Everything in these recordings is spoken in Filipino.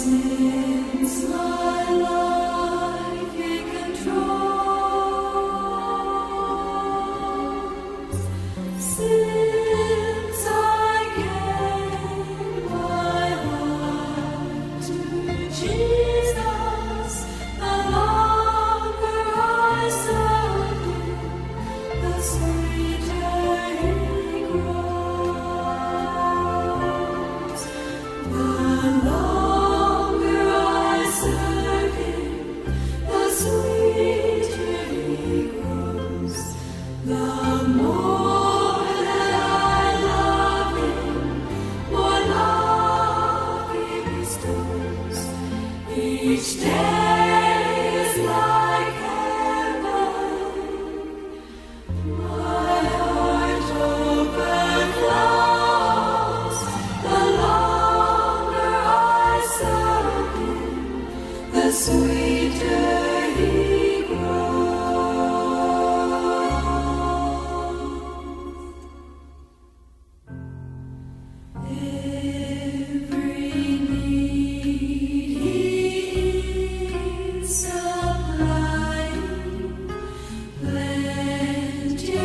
Since my life it controls, since I gave my heart to Jesus, the longer I serve Him, the sweeter He grows. The longer I serve Him, the sweeter He grows. The more that I love Him, more love He bestows. Each day is like heaven. My heart overflows. The longer I serve Him, the sweeter He grows. Every need He is supplying, plenteous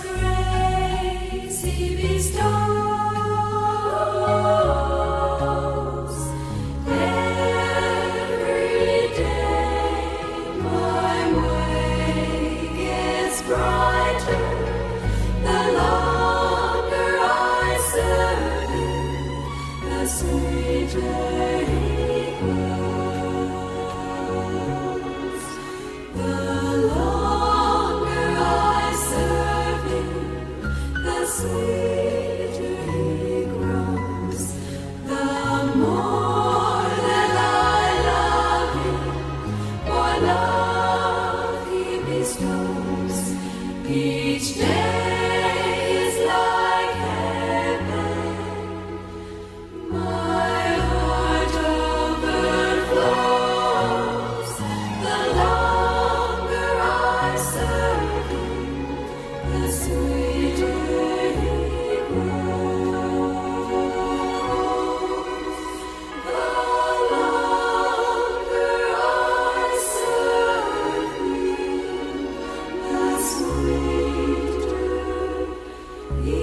grace He bestows. Every day my way gets brighter. The longer I serve Him, the sweeter He grows. The longer I serve Him, the sweeter He grows. The more that I love Him, more love He bestows. Each day is like heaven. My heart overflows. The longer I serve Him, the sweeter He grows. The longer I serve Him, the sweeter He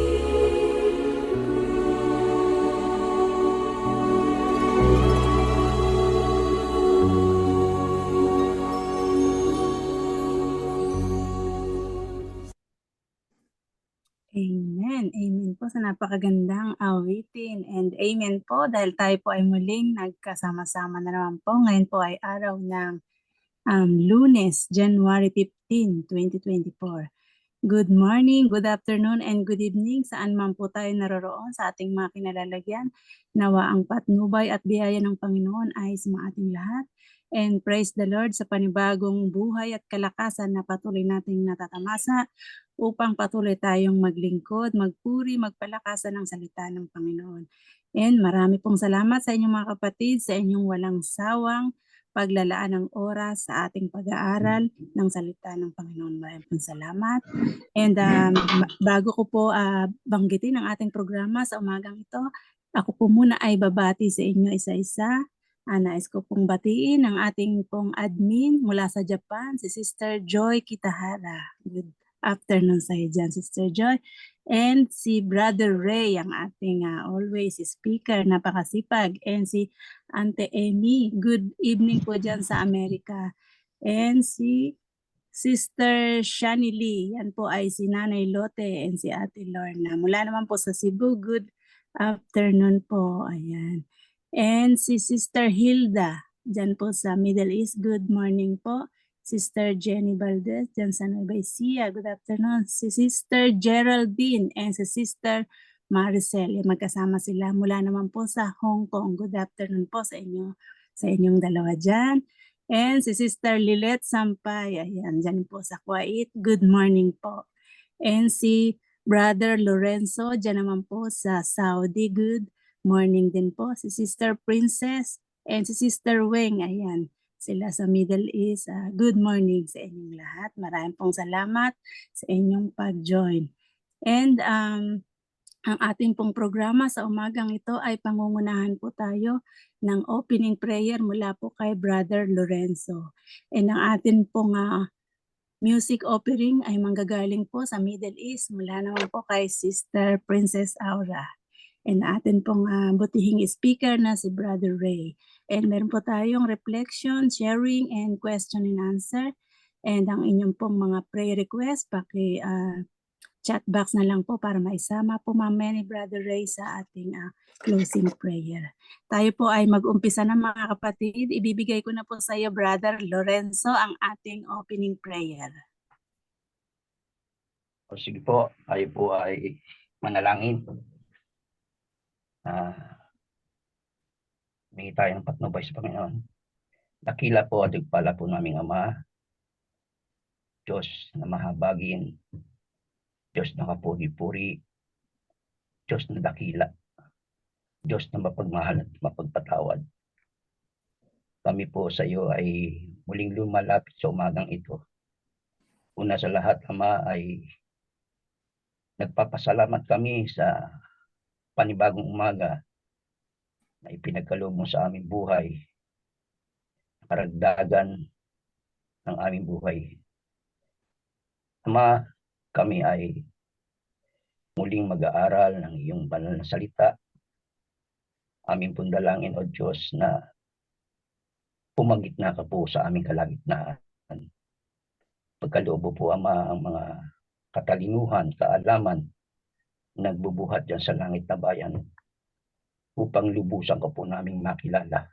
grows. Amen. Amen po sa napakagandang awitin. And amen po dahil tayo po ay muling nagkasama-sama na naman po. Ngayon po ay araw ng Lunes, January 15, 2024. Good morning, good afternoon, and good evening saan man po tayo naroroon sa ating mga kinalalagyan. Nawa ang patnubay at biyaya ng Panginoon ay sa ating lahat. And praise the Lord sa panibagong buhay at kalakasan na patuloy nating natatamasa upang patuloy tayong maglingkod, magpuri, magpalakasan ng salita ng Panginoon. And marami pong salamat sa inyong mga kapatid, sa inyong walang sawang paglalaan ng oras sa ating pag-aaral ng salita ng Panginoon. Maraming pong salamat. And bago ko po banggitin ang ating programa sa umagang ito, ako po muna ay babati sa inyo isa-isa. Nais ko pong batiin ang ating pong admin mula sa Japan, si Sister Joy Kitahara. Good afternoon sa iyo dyan, Sister Joy. And si Brother Ray, ang ating always speaker, napakasipag. And si Ante Amy, good evening po dyan sa Amerika. And si Sister Shani Lee, yan po ay si Nanay Lote and si Ate Lorna. Mula naman po sa Cebu, good afternoon po. Ayan. And si Sister Hilda, dyan po sa Middle East, good morning po. Sister Jenny Valdez, dyan sa Nueva Ecija, good afternoon. Si Sister Geraldine and si Sister Maricel, magkasama sila mula naman po sa Hong Kong. Good afternoon po sa inyong dalawa dyan. And si Sister Lilette Sampay, ayan, dyan po sa Kuwait. Good morning po. And si Brother Lorenzo, dyan naman po sa Saudi. Good morning din po. Si Sister Princess and si Sister Weng, ayan, sila sa Middle East. Good morning sa inyong lahat. Maraming pong salamat sa inyong pag-join. And Ang ating pong programa sa umagang ito ay pangungunahan po tayo ng opening prayer mula po kay Brother Lorenzo. And ang atin pong music offering ay manggagaling po sa Middle East mula naman po kay Sister Princess Aura. And atin pong butihing speaker na si Brother Ray. And meron po tayong reflection, sharing, and question and answer. And ang inyong pong mga prayer request, chat box na lang po para maisama po mamaya ni Brother Ray sa ating closing prayer. Tayo po ay mag-umpisa na mga kapatid. Ibibigay ko na po sa iyo, Brother Lorenzo, ang ating opening prayer. O sige po, tayo po ay manalangin. Humingi tayo ng patnubay sa Panginoon. Dakila po at pala po naming Ama, Diyos na mahabagin, Diyos na kapuri-puri, Diyos na dakila, Diyos na mapagmahal at mapagpatawad. Kami po sa iyo ay muling lumalapit sa umagang ito. Una sa lahat, Ama, ay nagpapasalamat kami sa panibagong umaga na ipinagkaloob mo sa aming buhay, karagdagan ng aming buhay. Ama, kami ay muling mag-aaral ng iyong banal na salita. Aming pundalangin, O Diyos, na pumagitna ka po sa aming kalagitnaan. Pagkaloob po, Ama, ang mga katalinuhan, kaalaman, nagbubuhat dyan sa langit na bayan upang lubusan ka po naming makilala.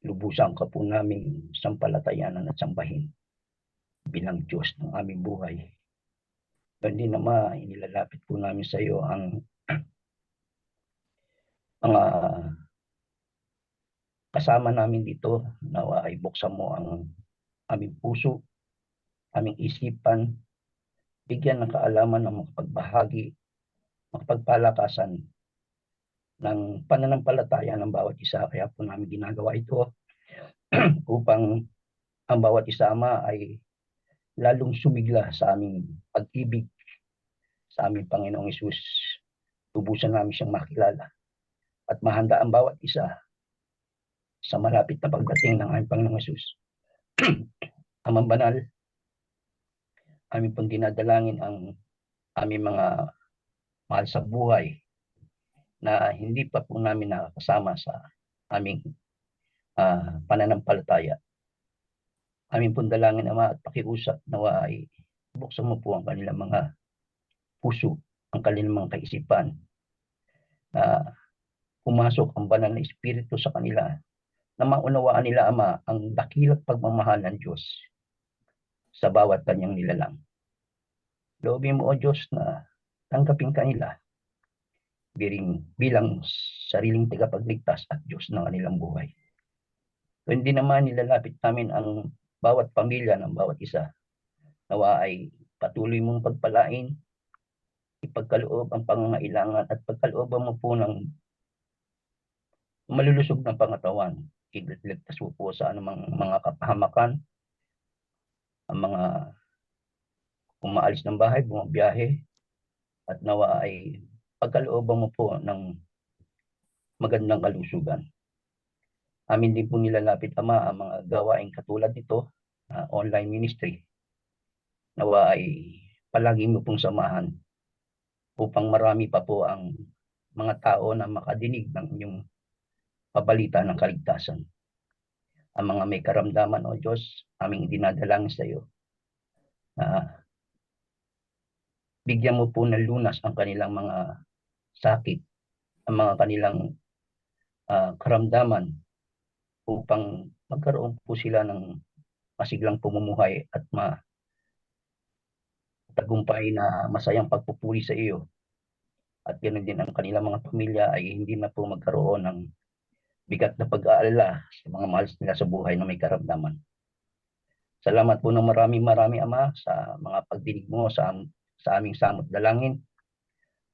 Lubusan ka po naming sampalatayanan at sambahin bilang Diyos ng aming buhay. Hindi naman inilalapit po namin sa iyo ang mga kasama namin dito. Nawa ay buksan mo ang aming puso, aming isipan, bigyan ng kaalaman ng makapagbahagi, makapagpalakasan ng pananampalataya ng bawat isa. Kaya po namin ginagawa ito upang ang bawat isa, Ama, ay lalong sumigla sa aming pag-ibig sa aming Panginoong Hesus. Tubusan namin siyang makilala at mahanda ang bawat isa sa malapit na pagdating ng aming Panginoong Hesus. Amang banal, aming pong dinadalangin ang aming mga mahal sa buhay na hindi pa po namin nakakasama sa aming pananampalataya. Aming pong dalangin, Ama, at pakiusap nawa ay buksan mo po ang kanilang mga puso, ang kanilang mga kaisipan, na pumasok ang banal na Espiritu sa kanila, na maunawaan nila, Ama, ang dakilang pagmamahal ng Diyos sa bawat kanyang nilalang. Loobin mo, O Diyos, na tanggapin kanila bilang sariling tagapagligtas at Diyos ng kanilang buhay. So, hindi naman nilalapit namin ang bawat pamilya ng bawat isa. Nawa ay patuloy mong pagpalain, ipagkaloob ang pangangailangan at pagkalooban mo po ng malulusog ng pangatawan. Iligtas mo po sa anumang mga kapahamakan, ang mga umaalis ng bahay, bumabiyahe, at nawa ay pagkalooban mo po ng magandang kalusugan. Amin din po nilalapit, Ama, ang mga gawaing katulad nito, online ministry. Nawa ay palagi mo pong samahan upang marami pa po ang mga tao na makadinig ng inyong pabalita ng kaligtasan. Ang mga may karamdaman, O Diyos, aming dinadalangin sa iyo. Bigyan mo po ng lunas ang kanilang mga sakit, ang mga kanilang karamdaman upang magkaroon po sila ng masiglang pumumuhay at tagumpay na masayang pagpupuri sa iyo. At ganoon din ang kanilang mga pamilya ay hindi na po magkaroon ng bigat na pag-aalala sa mga mahal nila sa buhay na may karamdaman. Salamat po ng marami, Ama, sa mga pagdinig mo sa aming samot dalangin.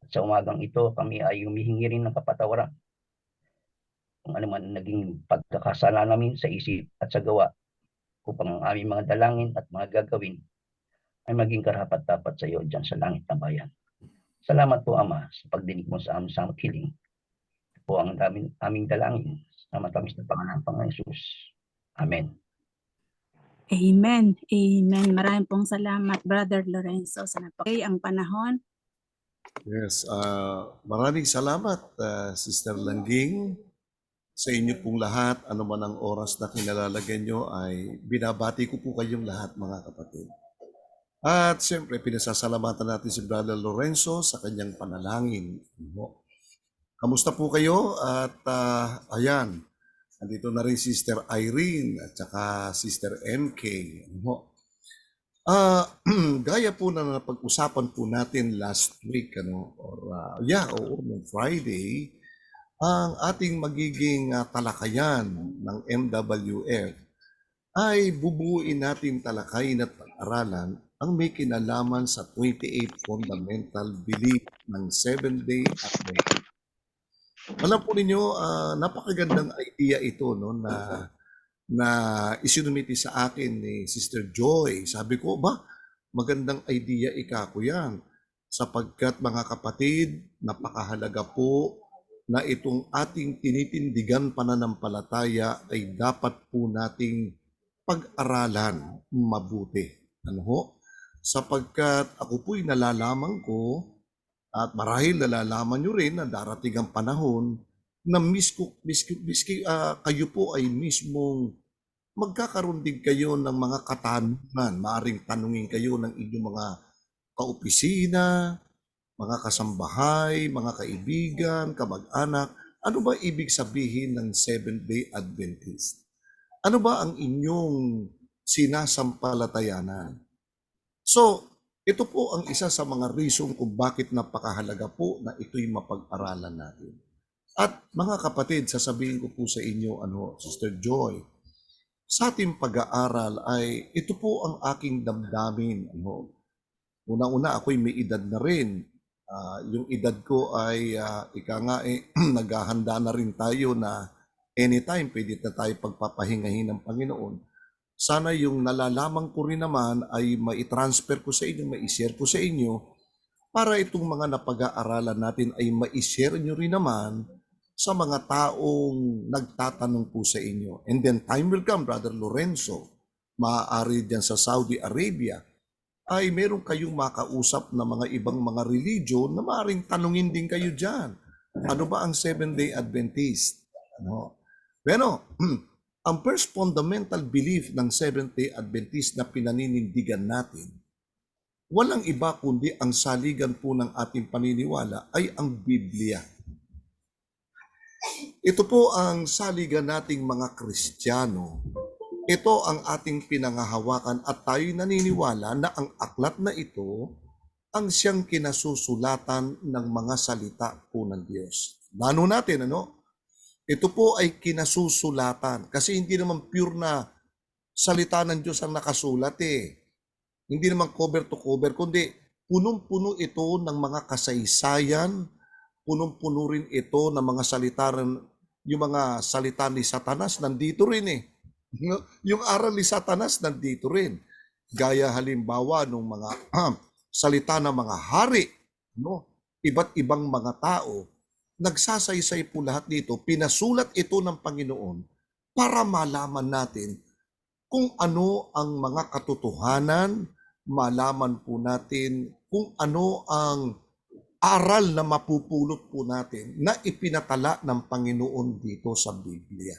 At sa umagang ito, kami ay humihingi rin ng kapatawaran kung ano man naging pagkakasala namin sa isip at sa gawa, upang ang aming mga dalangin at mga gagawin ay maging karapat-dapat sa iyo dyan sa langit na bayan. Salamat po, Ama, sa pagdinig mo sa aming samot hiling. Ito po ang aming dalangin sa matamis na pangalan ng Panginoon Hesus. Amen. Amen. Amen. Maraming pong salamat, Brother Lorenzo, sa ang panahon. Yes, maraming salamat, Sister Langging. Sa inyo pong lahat, ano man ang oras na kinalalagyan nyo, ay binabati ko po kayong lahat, mga kapatid. At siyempre, pinasasalamatan natin si Brother Lorenzo sa kanyang panalangin. Kamusta po kayo? At ayan, nandito na rin Sister Irene at saka Sister MK. Gaya po na napag-usapan po natin last week, noong Friday, ang ating magiging talakayan ng MWF ay bubuuin natin talakayin at pag-aralan ang may kinalaman sa 28 fundamental belief ng Seventh-day Adventist. Alam po ninyo, napakagandang idea ito, no, na isinumiti sa akin ni Sister Joy. Sabi ko, magandang idea ikako yan. Sapagkat mga kapatid, napakahalaga po na itong ating tinitindigan pananampalataya ay dapat po nating pag-aralan mabuti. Sapagkat ako po'y nalalaman ko at marahil nalalaman nyo rin na darating ang panahon na miski kayo po ay mismong magkakaroon din kayo ng mga katanungan. Maaring tanungin kayo ng inyong mga kaopisina, mga kasambahay, mga kaibigan, kamag-anak. Ano ba ibig sabihin ng Seventh-day Adventist? Ano ba ang inyong sinasampalatayanan? So, ito po ang isa sa mga reason kung bakit napakahalaga po na ito'y mapag-aralan natin. At mga kapatid, sasabihin ko po sa inyo, Sister Joy, sa ating pag-aaral ay ito po ang aking damdamin. Una-una, ako'y may edad na rin. Yung edad ko ay naghahanda na rin tayo na anytime pwede na tayo pagpapahingahin ng Panginoon. Sana yung nalalaman ko rin naman ay mai-transfer ko sa inyo, mai-share ko sa inyo para itong mga napag-aaralan natin ay mai-share nyo rin naman sa mga taong nagtatanong po sa inyo. And then time will come, Brother Lorenzo, maaari dyan sa Saudi Arabia, ay meron kayong makausap na mga ibang mga religion na maaaring tanungin din kayo dyan. Ano ba ang Seventh-day Adventist? Pero, ang first fundamental belief ng Seventh-day Adventist na pinaninindigan natin, walang iba kundi ang saligan po ng ating paniniwala ay ang Biblia. Ito po ang saligan nating mga Kristiyano. Ito ang ating pinangahawakan at tayo'y naniniwala na ang aklat na ito ang siyang kinasusulatan ng mga salita po ng Diyos. Lalo natin, ito po ay kinasusulatan kasi hindi naman pure na salita ng Diyos ang nakasulat Hindi naman cover to cover, kundi punong-puno ito ng mga kasaysayan, punong-puno rin ito ng mga salita, yung mga salita ni Satanas nandito rin Yung aral ni Satanas nandito rin. Gaya halimbawa ng mga salita ng mga hari, iba't ibang mga tao, nagsasaysay po lahat dito. Pinasulat ito ng Panginoon para malaman natin kung ano ang mga katotohanan, malaman po natin kung ano ang aral na mapupulot po natin na ipinatala ng Panginoon dito sa Biblia.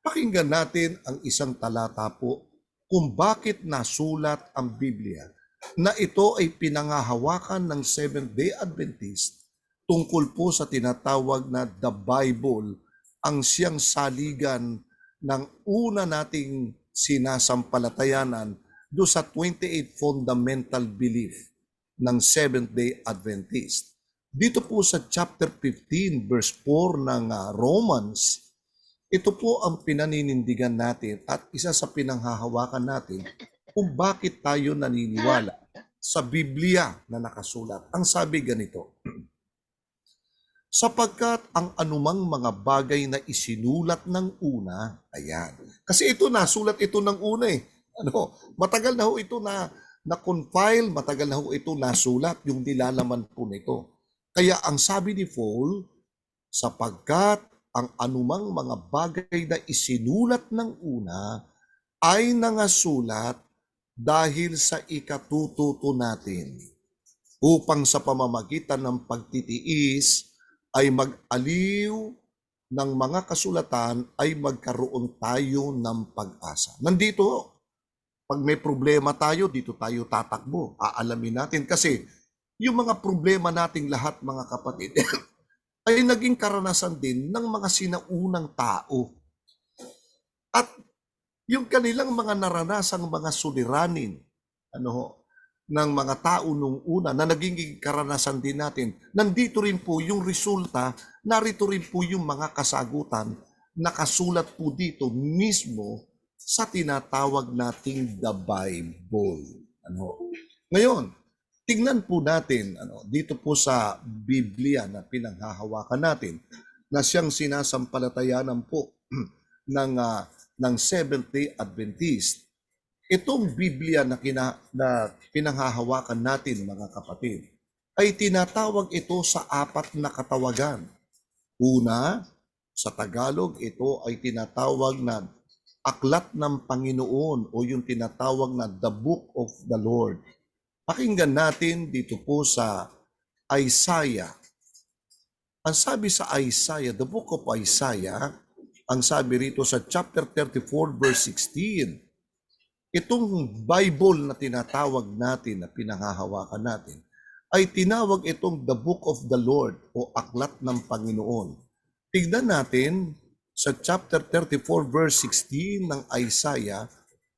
Pakinggan natin ang isang talata po kung bakit nasulat ang Biblia na ito ay pinangahawakan ng Seventh-day Adventist tungkol po sa tinatawag na The Bible, ang siyang saligan ng una nating sinasampalatayanan do sa 28 fundamental belief ng Seventh-day Adventist. Dito po sa chapter 15 verse 4 ng Romans, ito po ang pinaninindigan natin at isa sa pinanghahawakan natin kung bakit tayo naniniwala sa Biblia na nakasulat. Ang sabi ganito, sapagkat ang anumang mga bagay na isinulat ng una, ayan. Kasi ito nasulat ito ng una Matagal na ho ito na na-compile, matagal na ho ito nasulat, yung nilalaman po nito. Kaya ang sabi ni Paul, sapagkat ang anumang mga bagay na isinulat ng una ay nangasulat dahil sa ikatututo natin, upang sa pamamagitan ng pagtitiis ay mag-aliw ng mga kasulatan ay magkaroon tayo ng pag-asa. Nandito, pag may problema tayo, dito tayo tatakbo. Aalamin natin kasi yung mga problema nating lahat, mga kapatid, ay naging karanasan din ng mga sinaunang tao. At yung kanilang mga naranasang mga suliranin, ng mga tao nung una na naging karanasan din natin, nandito rin po yung resulta, narito rin po yung mga kasagutan, nakasulat po dito mismo sa tinatawag nating the Bible. Ngayon, tingnan po natin dito po sa Biblia na pinanghahawakan natin, na siyang sinasampalatayanan po ng Seventh-day Adventist. Itong Biblia na pinanghahawakan natin, mga kapatid, ay tinatawag ito sa 4 na katawagan. Una, sa Tagalog, ito ay tinatawag na Aklat ng Panginoon o yung tinatawag na The Book of the Lord. Pakinggan natin dito po sa Isaiah. Ang sabi sa Isaiah, the Book of Isaiah, ang sabi rito sa chapter 34 verse 16, itong Bible na tinatawag natin, na pinanghahawakan natin, ay tinawag itong The Book of the Lord o Aklat ng Panginoon. Tignan natin sa chapter 34 verse 16 ng Isaiah,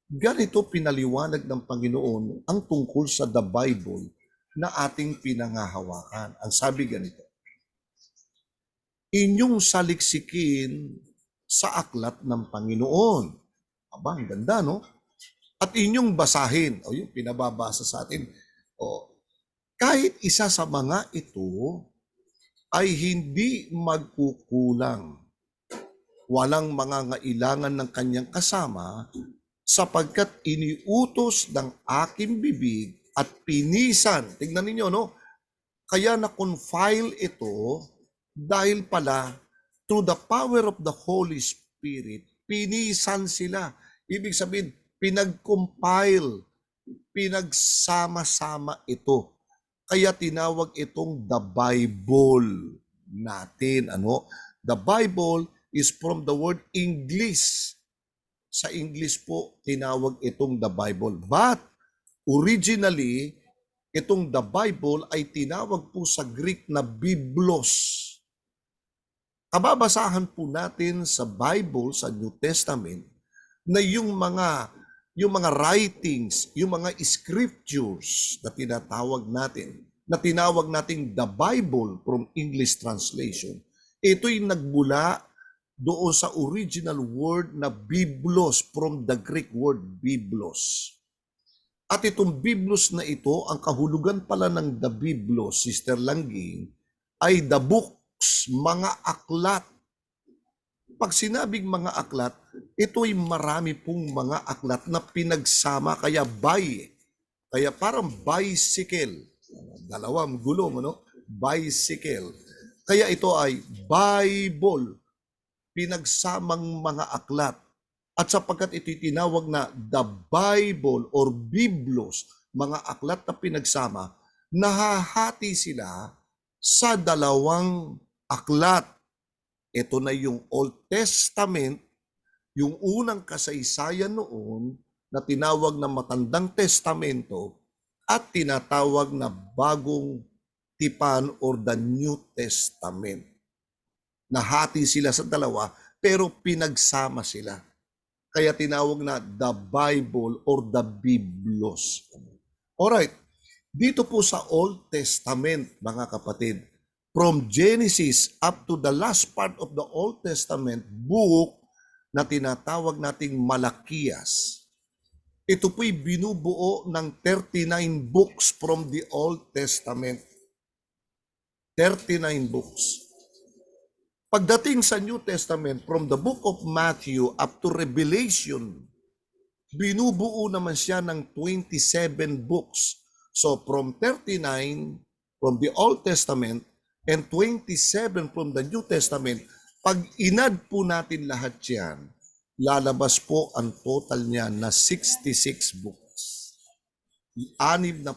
ganito pinaliwanag ng Panginoon ang tungkol sa the Bible na ating pinanghahawakan. Ang sabi ganito, inyong saliksikin sa aklat ng Panginoon. Aba, ang ganda, no? At inyong basahin, o yung pinababasa sa atin, kahit isa sa mga ito ay hindi magkukulang. Walang mangangailangan ng kanyang kasama, sapagkat iniutos ng aking bibig at pinisan. Tingnan ninyo, no? Kaya na-confile ito dahil pala through the power of the Holy Spirit, pinisan sila. Ibig sabihin, pinag-compile, pinagsama-sama ito. Kaya tinawag itong the Bible natin. The Bible is from the word English. Sa English po, tinawag itong the Bible. But originally, itong the Bible ay tinawag po sa Greek na Biblos. Kababasahan po natin sa Bible, sa New Testament, na yung mga writings, yung mga scriptures na tinatawag nating the Bible from English translation, ito'y nagmula doon sa original word na Biblos, from the Greek word Biblos. At itong Biblos na ito, ang kahulugan pala ng the Biblos, Sister Langging, ay the books, mga aklat. Pag sinabing mga aklat, ito'y marami pong mga aklat na pinagsama, kaya parang bicycle. Dalawang gulong, bicycle. Kaya ito ay Bible, pinagsamang mga aklat. At sapagkat ito'y tinawag na the Bible or Biblos, mga aklat na pinagsama, nahahati sila sa 2 aklat. Ito na yung Old Testament, yung unang kasaysayan noon na tinawag na Matandang Testamento at tinatawag na Bagong Tipan or the New Testament. Nahati sila sa 2 pero pinagsama sila. Kaya tinawag na the Bible or the Biblos. Alright, dito po sa Old Testament, mga kapatid, from Genesis up to the last part of the Old Testament book na tinatawag nating Malakias, ito po'y binubuo ng 39 books from the Old Testament. 39 books. Pagdating sa New Testament, from the book of Matthew up to Revelation, binubuo naman siya ng 27 books. So from 39 from the Old Testament and 27 from the New Testament, pag inad po natin lahat yan, lalabas po ang total niya na 66 books. 66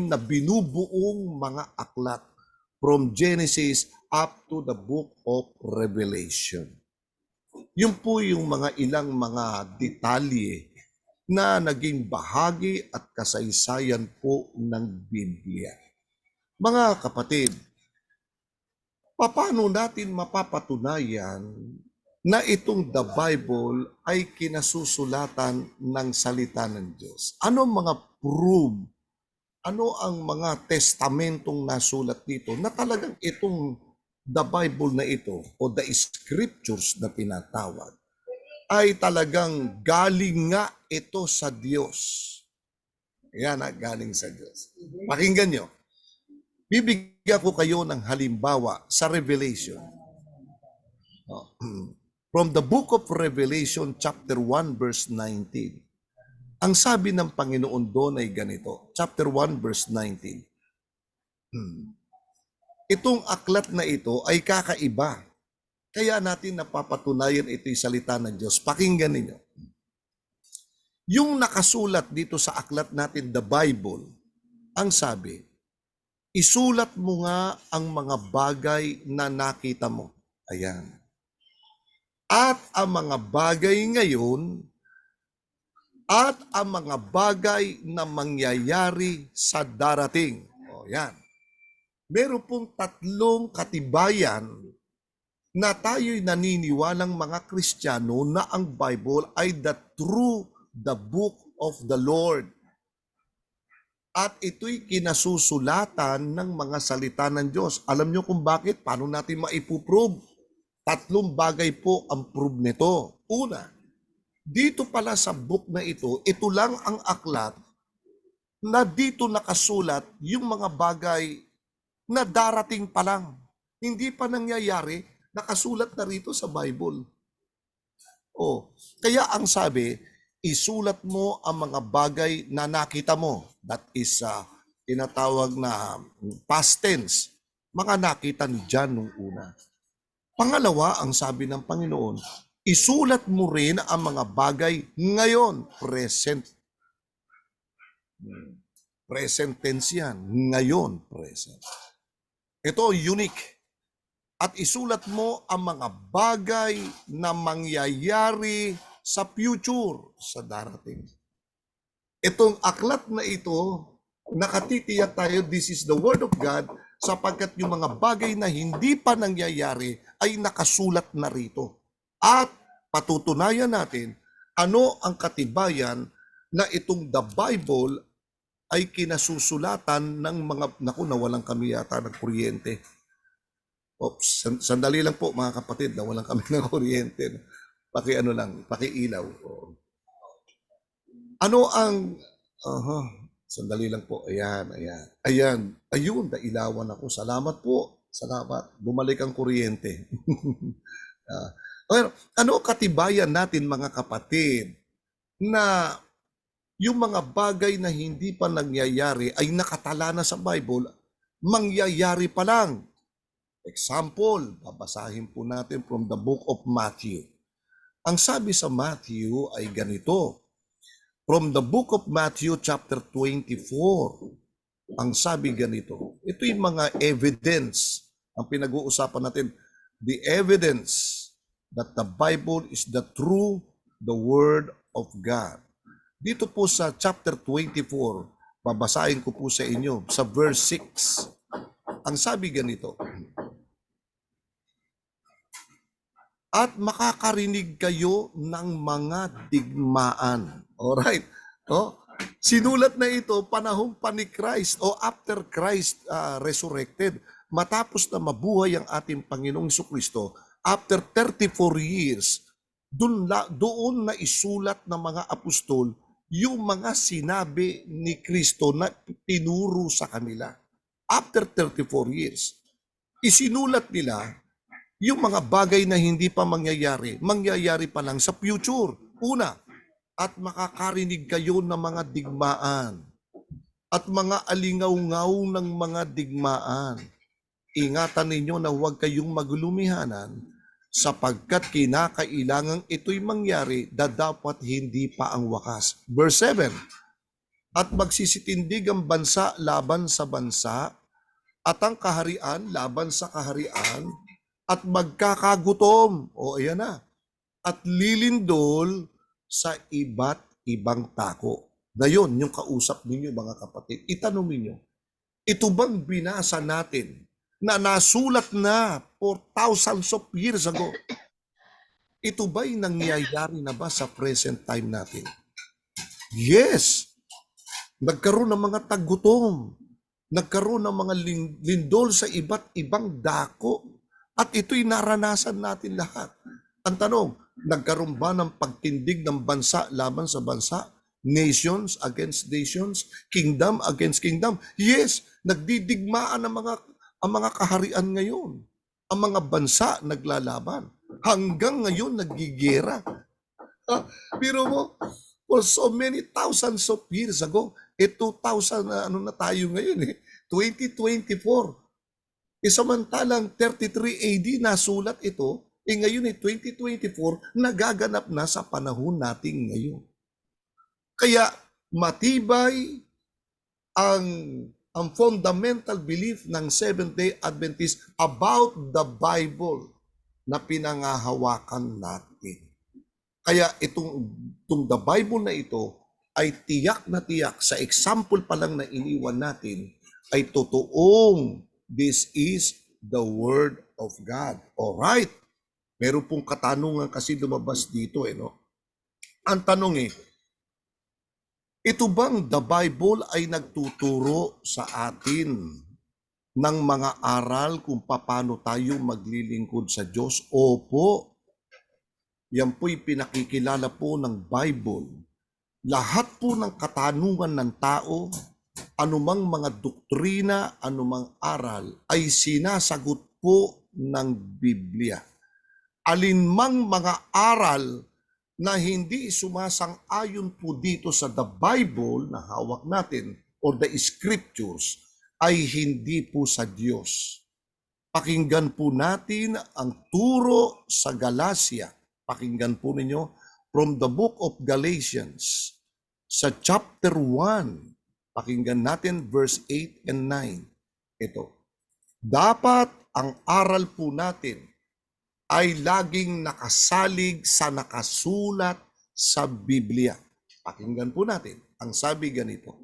na binubuong mga aklat from Genesis up to the book of Revelation. Yun po yung mga ilang mga detalye na naging bahagi at kasaysayan po ng Biblia. Mga kapatid, paano natin mapapatunayan na itong the Bible ay kinasusulatan ng salita ng Diyos? Ano mga proof? Ano ang mga testamentong nasulat dito na talagang itong the Bible na ito o the scriptures na tinatawag ay talagang galing nga ito sa Diyos? Yan, galing sa Diyos. Pakinggan nyo. Bibigyan ko kayo ng halimbawa sa Revelation. From the book of Revelation chapter 1 verse 19. Ang sabi ng Panginoon doon ay ganito. Chapter 1 verse 19. Itong aklat na ito ay kakaiba. Kaya natin napapatunayan ito'y salita ng Diyos. Pakinggan ninyo. Yung nakasulat dito sa aklat natin, the Bible, ang sabi, isulat mo nga ang mga bagay na nakita mo. Ayan. At ang mga bagay ngayon, at ang mga bagay na mangyayari sa darating. O yan. Meron pong tatlong katibayan na tayo'y naniniwalang mga Kristiyano na ang Bible ay the book of the Lord. At ito'y kinasusulatan ng mga salita ng Diyos. Alam nyo kung bakit? Paano natin maipuprove? Tatlong bagay po ang prove nito. Una, dito pala sa book na ito lang ang aklat na dito nakasulat yung mga bagay na darating pa lang. Hindi pa nangyayari, nakasulat na rito sa Bible. Kaya ang sabi, isulat mo ang mga bagay na nakita mo. That is tinatawag na past tense. Mga nakita ni John nung una. Pangalawa, ang sabi ng Panginoon, isulat mo rin ang mga bagay ngayon. Present. Present tense yan. Ngayon, present. Ito, unique. At isulat mo ang mga bagay na mangyayari sa future, sa darating. Itong aklat na ito, nakatitiyak tayo, this is the Word of God, sapagkat yung mga bagay na hindi pa nangyayari ay nakasulat na rito. At patutunayan natin ano ang katibayan na itong the Bible ay kinasusulatan ng mga, nawalan kami yata ng kuryente. Sandali lang po mga kapatid, nawalan kami ng kuryente. Pakiilaw. Ano ang, sandali lang po, ayan. Ayun, nailawan ako. Salamat po. Salamat. Bumalik ang kuryente. Ano katibayan natin mga kapatid na yung mga bagay na hindi pa nangyayari ay nakatala na sa Bible, mangyayari pa lang. Example, babasahin po natin from the book of Matthew. Ang sabi sa Matthew ay ganito. From the book of Matthew chapter 24, ang sabi ganito. Ito yung mga evidence. Ang pinag-uusapan natin, the evidence that the Bible is the Word of God. Dito po sa chapter 24, babasahin ko po sa inyo sa verse 6. Ang sabi ganito, at makakarinig kayo ng mga digmaan. Alright. Sinulat na ito panahon pa ni Christ o after Christ resurrected. Matapos na mabuhay ang ating Panginoong Jesucristo, after 34 years, doon na isulat ng mga apostol yung mga sinabi ni Kristo na tinuro sa kanila. After 34 years, isinulat nila yung mga bagay na hindi pa mangyayari pa lang sa future. Una, at makakarinig kayo ng mga digmaan at mga alingaw-ngaw ng mga digmaan. Ingatan ninyo na huwag kayong maglumihanan sapagkat kinakailangang ito'y mangyari na dapat hindi pa ang wakas. Verse 7, at magsisitindig ang bansa laban sa bansa at ang kaharian laban sa kaharian at magkakagutom. O ayan na. At lilindol sa iba't ibang tako. Dayon, yung kausap ninyo mga kapatid, itanong ninyo, ito bang binasa natin na nasulat na for thousands of years ago? Ito ba'y nangyayari na ba sa present time natin? Yes! Nagkaroon ng mga tagutom, nagkaroon ng mga lindol sa iba't ibang dako, at ito'y naranasan natin lahat. Ang tanong, nagkaroon ba ng pagtindig ng bansa laban sa bansa? Nations against nations? Kingdom against kingdom? Yes, nagdidigmaan ang mga kaharian ngayon. Ang mga bansa naglalaban. Hanggang ngayon nagigera. Pero mo, for so many thousands of years ago, 2000 na tayo ngayon 2024. Samantalang 33 AD nasulat ito, ngayon 2024, nagaganap na sa panahon natin ngayon. Kaya matibay ang fundamental belief ng Seventh-day Adventist about the Bible na pinangahawakan natin. Kaya itong the Bible na ito ay tiyak na tiyak sa example pa lang na iniwan natin ay totoong this is the Word of God. Alright. Meron pong katanungan kasi lumabas dito no? Ang tanong ito bang the Bible ay nagtuturo sa atin ng mga aral kung paano tayo maglilingkod sa Diyos? Opo. Yan po'y pinakikilala po ng Bible. Lahat po ng katanungan ng tao, anumang mga doktrina, anumang aral, ay sinasagot po ng Biblia. Alinmang mga aral na hindi sumasang-ayon po dito sa the Bible na hawak natin or the scriptures ay hindi po sa Diyos. Pakinggan po natin ang turo sa Galacia. Pakinggan po ninyo from the book of Galatians sa chapter 1. Pakinggan natin verse 8 and 9. Ito. Dapat ang aral po natin ay laging nakasalig sa nakasulat sa Biblia. Pakinggan po natin. Ang sabi ganito,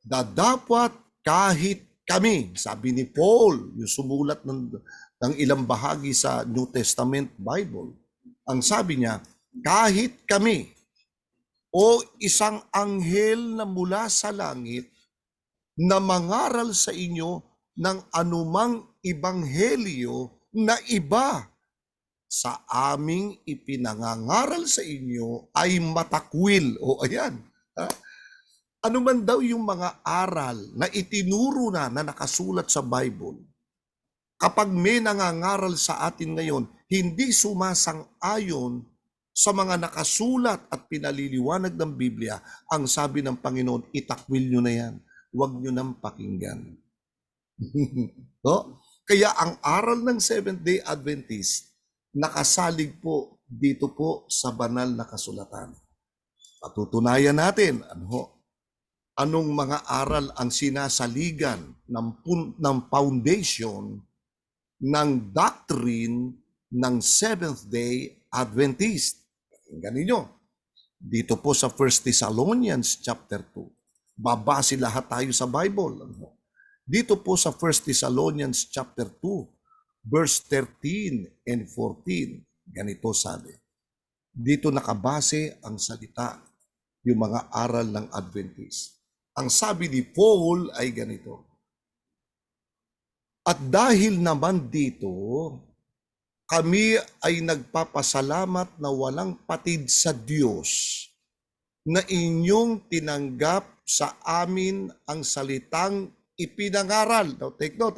dapat kahit kami, sabi ni Paul, yung sumulat ng ilang bahagi sa New Testament Bible, ang sabi niya, kahit kami o isang anghel na mula sa langit na mangaral sa inyo ng anumang ebanghelyo na iba sa aming ipinangangaral sa inyo ay matakwil. O ayan. Ano man daw yung mga aral na itinuro na nakasulat sa Bible, kapag may nangangaral sa atin ngayon, hindi sumasang-ayon sa mga nakasulat at pinaliliwanag ng Biblia, ang sabi ng Panginoon, itakwil nyo na yan. Huwag nyo nang pakinggan. No? Kaya ang aral ng Seventh-day Adventist, nakasalig po dito po sa banal na kasulatan. Patutunayan natin, anong mga aral ang sinasaligan ng foundation ng doctrine ng Seventh-day Adventist. Pakinggan ninyo. Dito po sa 1 Thessalonians chapter 2. Babase lahat tayo sa Bible. Dito po sa 1 Thessalonians chapter 2, verse 13 and 14, ganito sabi. Dito nakabase ang salita, yung mga aral ng Adventist. Ang sabi ni Paul ay ganito. At dahil naman dito, kami ay nagpapasalamat na walang patid sa Diyos na inyong tinanggap sa amin ang salitang ipinangaral. Now, take note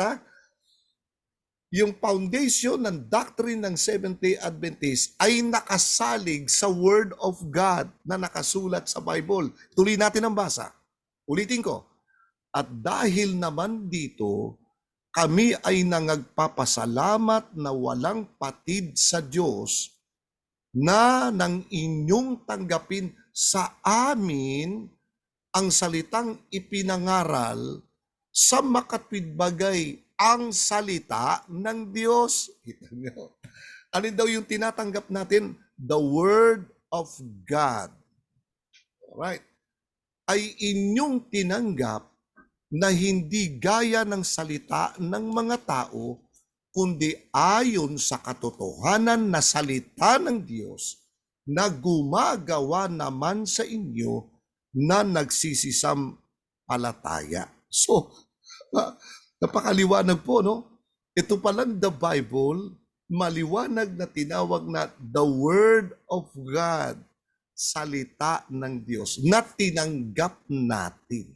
yung foundation ng doctrine ng Seventh-day Adventist ay nakasalig sa Word of God na nakasulat sa Bible. Tuloy natin ang basa. Ulitin ko. At dahil naman dito, kami ay nangagpapasalamat na walang patid sa Diyos na nang inyong tanggapin sa amin ang salitang ipinangaral sa makatwidbagay ang salita ng Diyos. Kita niyo? Ano daw yung tinatanggap natin? The Word of God. Alright. Ay inyong tinanggap na hindi gaya ng salita ng mga tao, kundi ayon sa katotohanan na salita ng Diyos na gumagawa naman sa inyo na nagsisisampalataya. So, napakaliwanag po, no? Ito palang the Bible, maliwanag na tinawag na the Word of God, salita ng Diyos, na tinanggap natin.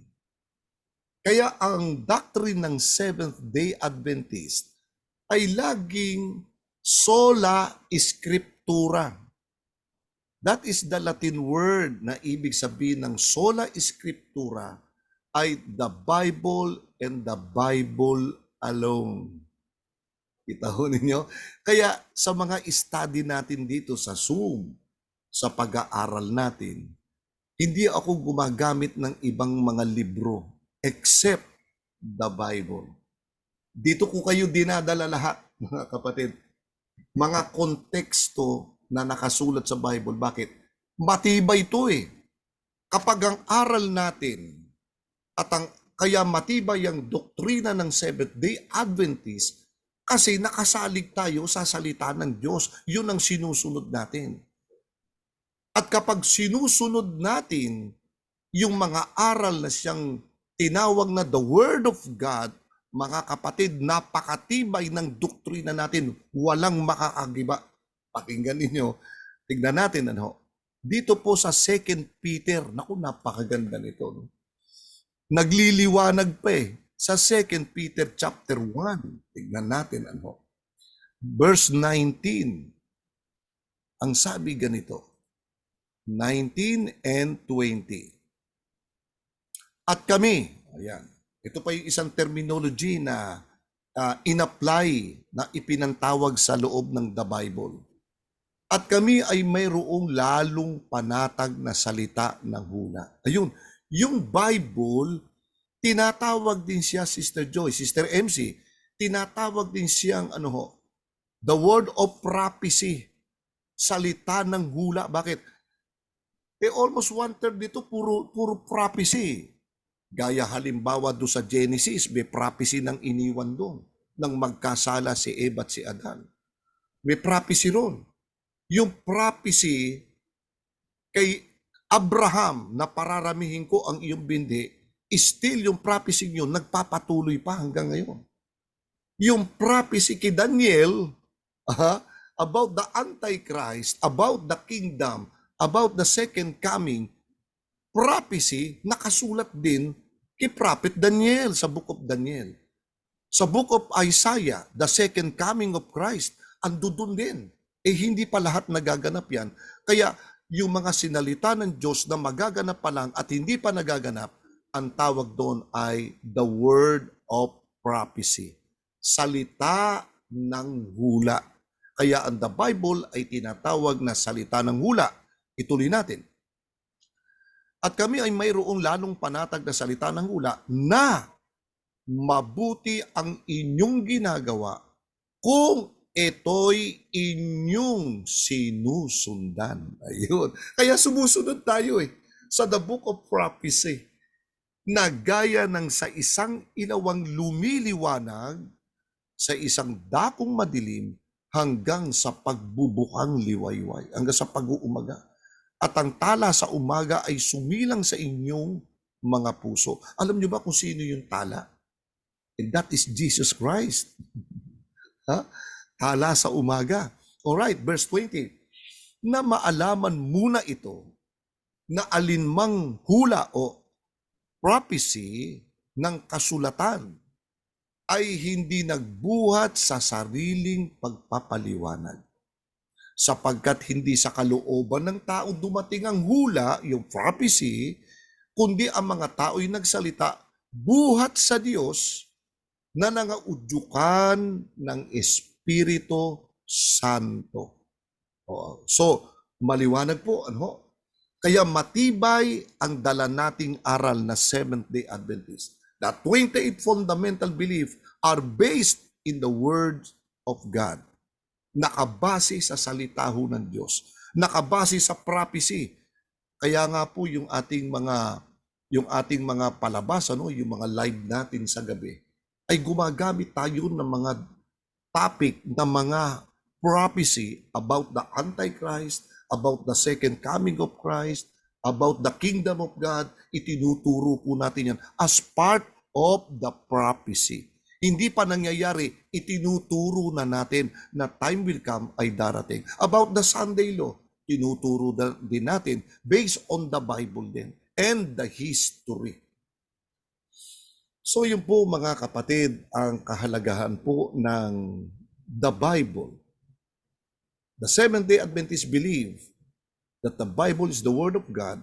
Kaya ang doctrine ng Seventh-day Adventist ay laging sola scriptura. That is the Latin word na ibig sabihin ng sola scriptura ay the Bible and the Bible alone. Kita ho ninyo? Kaya sa mga study natin dito sa Zoom, sa pag-aaral natin, hindi ako gumagamit ng ibang mga libro except the Bible. Dito ko kayo dinadala lahat, mga kapatid. Mga konteksto na nakasulat sa Bible. Bakit? Matibay ito eh. Kapag ang aral natin at kaya matibay ang doktrina ng Seventh-day Adventist kasi nakasalig tayo sa salita ng Diyos. Yun ang sinusunod natin. At kapag sinusunod natin yung mga aral na siyang tinawag na the Word of God, mga kapatid, napakatibay ng doktrina natin. Walang makakagiba. Pakinggan ninyo. Tignan natin, ano? Dito po sa 2 Peter, naku, napakaganda nito. No? Nagliliwanag pa eh. Sa 2 Peter chapter 1, tignan natin, ano? Verse 19. Ang sabi ganito, 19 and 20. At kami, ayan, ito pa yung isang terminology na in-apply, na ipinantawag sa loob ng the Bible. At kami ay mayroong lalong panatag na salita ng hula. Ayun, yung Bible, tinatawag din siya, Sister Joy, Sister MC, tinatawag din siyang, the word of prophecy, salita ng hula. Bakit? Almost 1/3 dito, puro prophecy. Gaya halimbawa doon sa Genesis, may prophecy ng iniwan doon, nang magkasala si Eva at si Adan. May prophecy ron. Yung prophecy kay Abraham na pararamihin ko ang iyong bindi, still yung prophecy yun nagpapatuloy pa hanggang ngayon. Yung prophecy kay Daniel about the Antichrist, about the kingdom, about the second coming, prophecy nakasulat din kay Prophet Daniel sa Book of Daniel. Sa Book of Isaiah, the second coming of Christ, andun din. Hindi pa lahat nagaganap yan. Kaya yung mga sinalita ng Diyos na magaganap pa lang at hindi pa nagaganap, ang tawag doon ay the word of prophecy. Salita ng hula. Kaya ang the Bible ay tinatawag na salita ng hula. Ituloy natin. At kami ay mayroong lalong panatag na salita ng hula na mabuti ang inyong ginagawa kung ito'y inyong sinusundan. Ayun. Kaya sumusunod tayo sa the book of prophecy na gaya ng sa isang ilawang lumiliwanag sa isang dakong madilim hanggang sa pagbubukang liwayway, hanggang sa pag-uumaga. At ang tala sa umaga ay sumilang sa inyong mga puso. Alam niyo ba kung sino yung tala? And that is Jesus Christ. Tala sa umaga. Alright, verse 20. Na maalaman muna ito na alinmang hula o prophecy ng kasulatan ay hindi nagbuhat sa sariling pagpapaliwanag. Sapagkat hindi sa kalooban ng tao dumating ang hula, yung prophecy, kundi ang mga tao'y nagsalita buhat sa Diyos na nangaudyukan ng Espiritu Santo. So, maliwanag po, ano? Kaya matibay ang dala nating aral na Seventh-day Adventist. The 28 fundamental beliefs are based in the Word of God. Nakabase sa salita ho ng Diyos. Nakabase sa prophecy. Kaya nga po yung ating mga palabas, ano, yung mga live natin sa gabi, ay gumagamit tayo ng mga topic na mga prophecy about the Antichrist, about the second coming of Christ, about the kingdom of God. Itinuturo po natin yan as part of the prophecy. Hindi pa nangyayari, itinuturo na natin na time will come ay darating. About the Sunday law, tinuturo din natin based on the Bible din and the history. So yun po mga kapatid, ang kahalagahan po ng the Bible. The Seventh-day Adventists believe that the Bible is the Word of God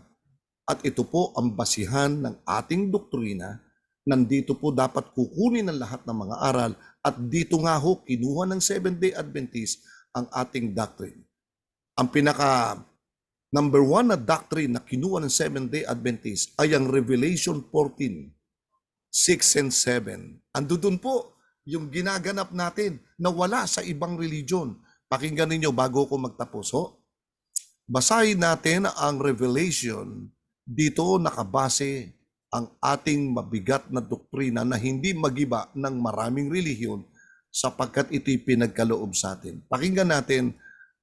at ito po ang basihan ng ating doktrina. Nandito po dapat kukunin ang lahat ng mga aral at dito nga ho kinuha ng Seventh-day Adventist ang ating doctrine. Ang pinaka number 1 na doctrine na kinuha ng Seventh-day Adventist ay ang Revelation 14, 6 and 7. Ando dun po yung ginaganap natin na wala sa ibang religion. Pakinggan ninyo bago ko magtapos. Basahin natin ang Revelation. Dito nakabase ang ating mabigat na doktrina na hindi magiba ng maraming relihiyon sapagkat ito'y pinagkaloob sa atin. Pakinggan natin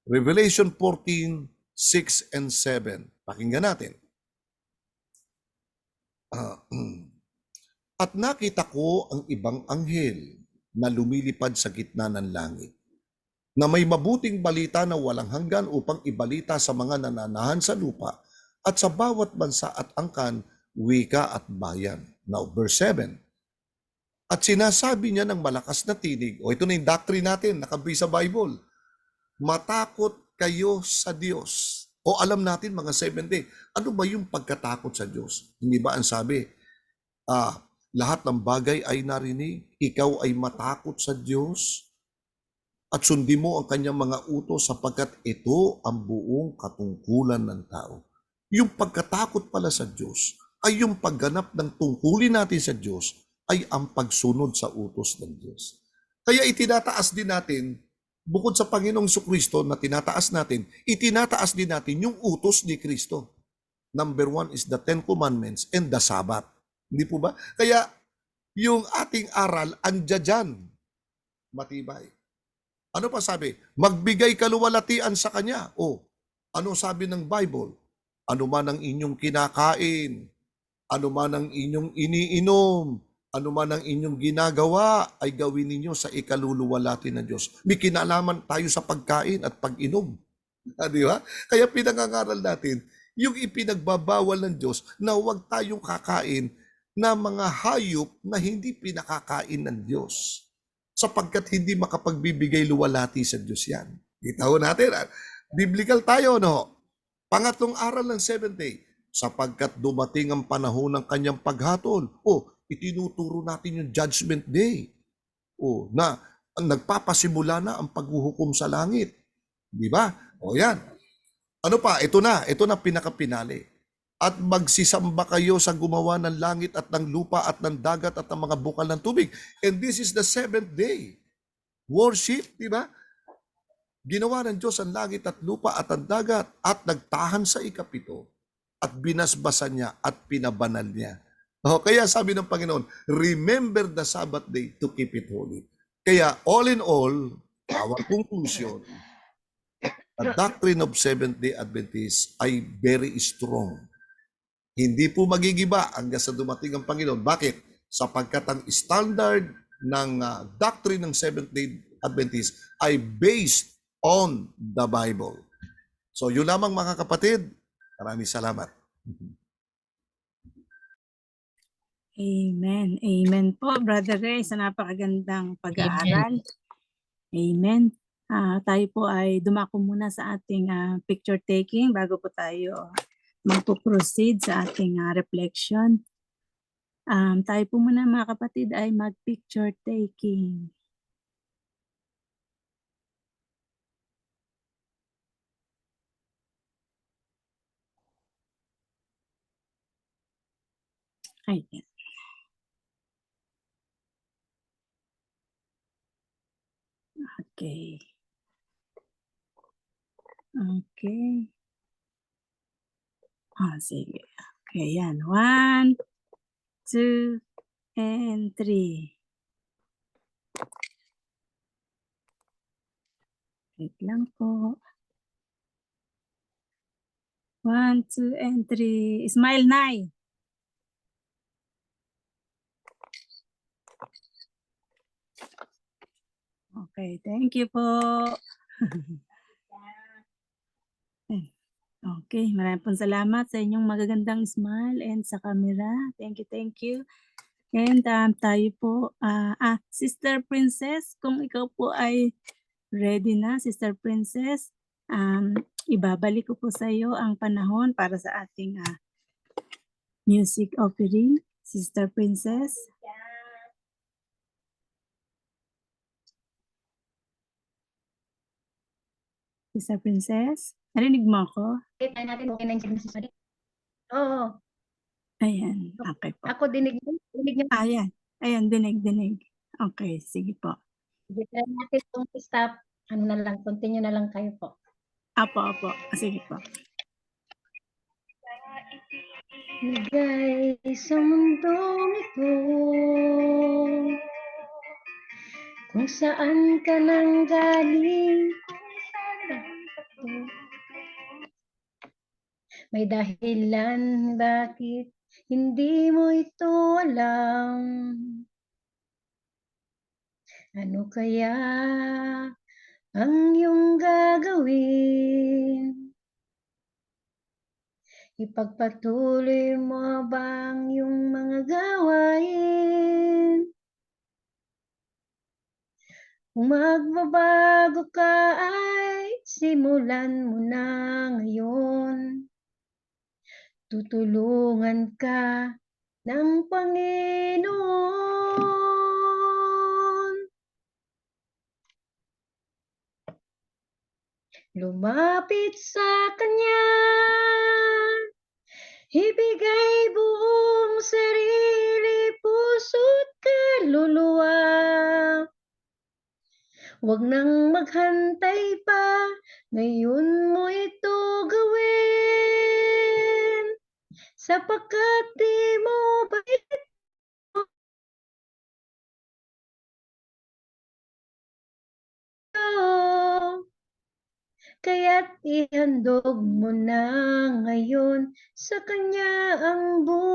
Revelation 14, 6 and 7. Pakinggan natin. At nakita ko ang ibang anghel na lumilipad sa gitna ng langit, na may mabuting balita na walang hanggan upang ibalita sa mga nananahan sa lupa at sa bawat bansa at angkan, wika at bayan. Now, verse 7. At sinasabi niya ng malakas na tinig, ito na yung doctrine natin, nakabase sa Bible, matakot kayo sa Diyos. O alam natin mga Seventh-day, ano ba yung pagkatakot sa Diyos? Hindi ba ang sabi, lahat ng bagay ay narinig, ikaw ay matakot sa Diyos at sundin mo ang kanyang mga utos sapagkat ito ang buong katungkulan ng tao. Yung pagkatakot pala sa Diyos ay yung pagganap ng tungkulin natin sa Diyos ay ang pagsunod sa utos ng Diyos. Kaya itinataas din natin, bukod sa Panginoong Kristo na tinataas natin, itinataas din natin yung utos ni Kristo. Number 1 is the 10 Commandments and the Sabbath. Hindi po ba? Kaya yung ating aral, andyan dyan. Matibay. Ano pa sabi? Magbigay kaluwalhatian sa Kanya. Ano sabi ng Bible? Ano man ang inyong kinakain, ano man ang inyong iniinom, ano man ang inyong ginagawa, ay gawin ninyo sa ikaluluwalhati ng Diyos. May kinalaman tayo sa pagkain at pag-inom. Di ba? Kaya pinangangaral natin, yung ipinagbabawal ng Diyos na huwag tayong kakain na mga hayop na hindi pinakakain ng Diyos. Sapagkat hindi makapagbibigay luwalhati sa Diyos yan. Kita ho natin, biblical tayo, no? Pangatlong aral ng Seventh Day, sapagkat dumating ang panahon ng kanyang paghatol. Itinuturo natin yung Judgment Day. Na nagpapasimula na ang paghuhukom sa langit. Di ba? Yan. Ano pa? Ito na pinakapinali. At magsisamba kayo sa gumawa ng langit at ng lupa at ng dagat at ng mga bukal ng tubig. And this is the seventh day. Worship, di ba? Ginawa ng Diyos ang langit at lupa at ang dagat at nagtahan sa ikapito at binasbasan niya at pinabanal niya. Kaya sabi ng Panginoon, remember the Sabbath day to keep it holy. Kaya all in all, our conclusion, the doctrine of Seventh-day Adventists ay very strong. Hindi po magigiba hanggang sa dumating ang Panginoon. Bakit? Sapagkat ang standard ng doctrine ng Seventh-day Adventist ay based on the Bible. So yun lamang mga kapatid. Maraming salamat. Amen. Amen po, Brother Ray, sa napakagandang pag-aaral. Amen. Tayo po ay dumako muna sa ating picture taking bago po tayo magpo-proceed sa ating reflection. Tayo po muna mga kapatid ay mag-picture taking. Ayan. Okay. Okay. Sige. Okay, yan. 1, 2, and 3. Wait lang po. 1, 2, and 3. Smile, Nay. Okay, thank you po. Okay, maraming pong salamat sa inyong magagandang smile and sa camera. Thank you, thank you. And tayo po, Sister Princess, kung ikaw po ay ready na, Sister Princess, ibabalik ko po sa iyo ang panahon para sa ating music offering. Sister Princess. Sister Princess, narinig mo ako? Kita natin okay na yung signal sa Oo, Ayan, okay po. ako dinig niyo. Ayan, ayan, dinig. Okay, sige po. Try natin itong stop. Ano na lang, continue na lang kayo po. Apo, sige po. Ligay sa mundong ito, kung saan ka nang galing, may dahilan bakit hindi mo ito alam. Ano kaya ang iyong gagawin? Ipagpatuloy mo bang yung mga gawain? Kung magbabago ka ay simulan mo na ngayon. Tutulungan ka ng Panginoon. Lumapit sa Kanya, ibigay buong sarili, puso't kaluluwa. Huwag nang maghantay pa, ngayon mo ito gawin. Sapagkat di mo ba ito kaya't ihandog mo na ngayon sa Kanya ang buhay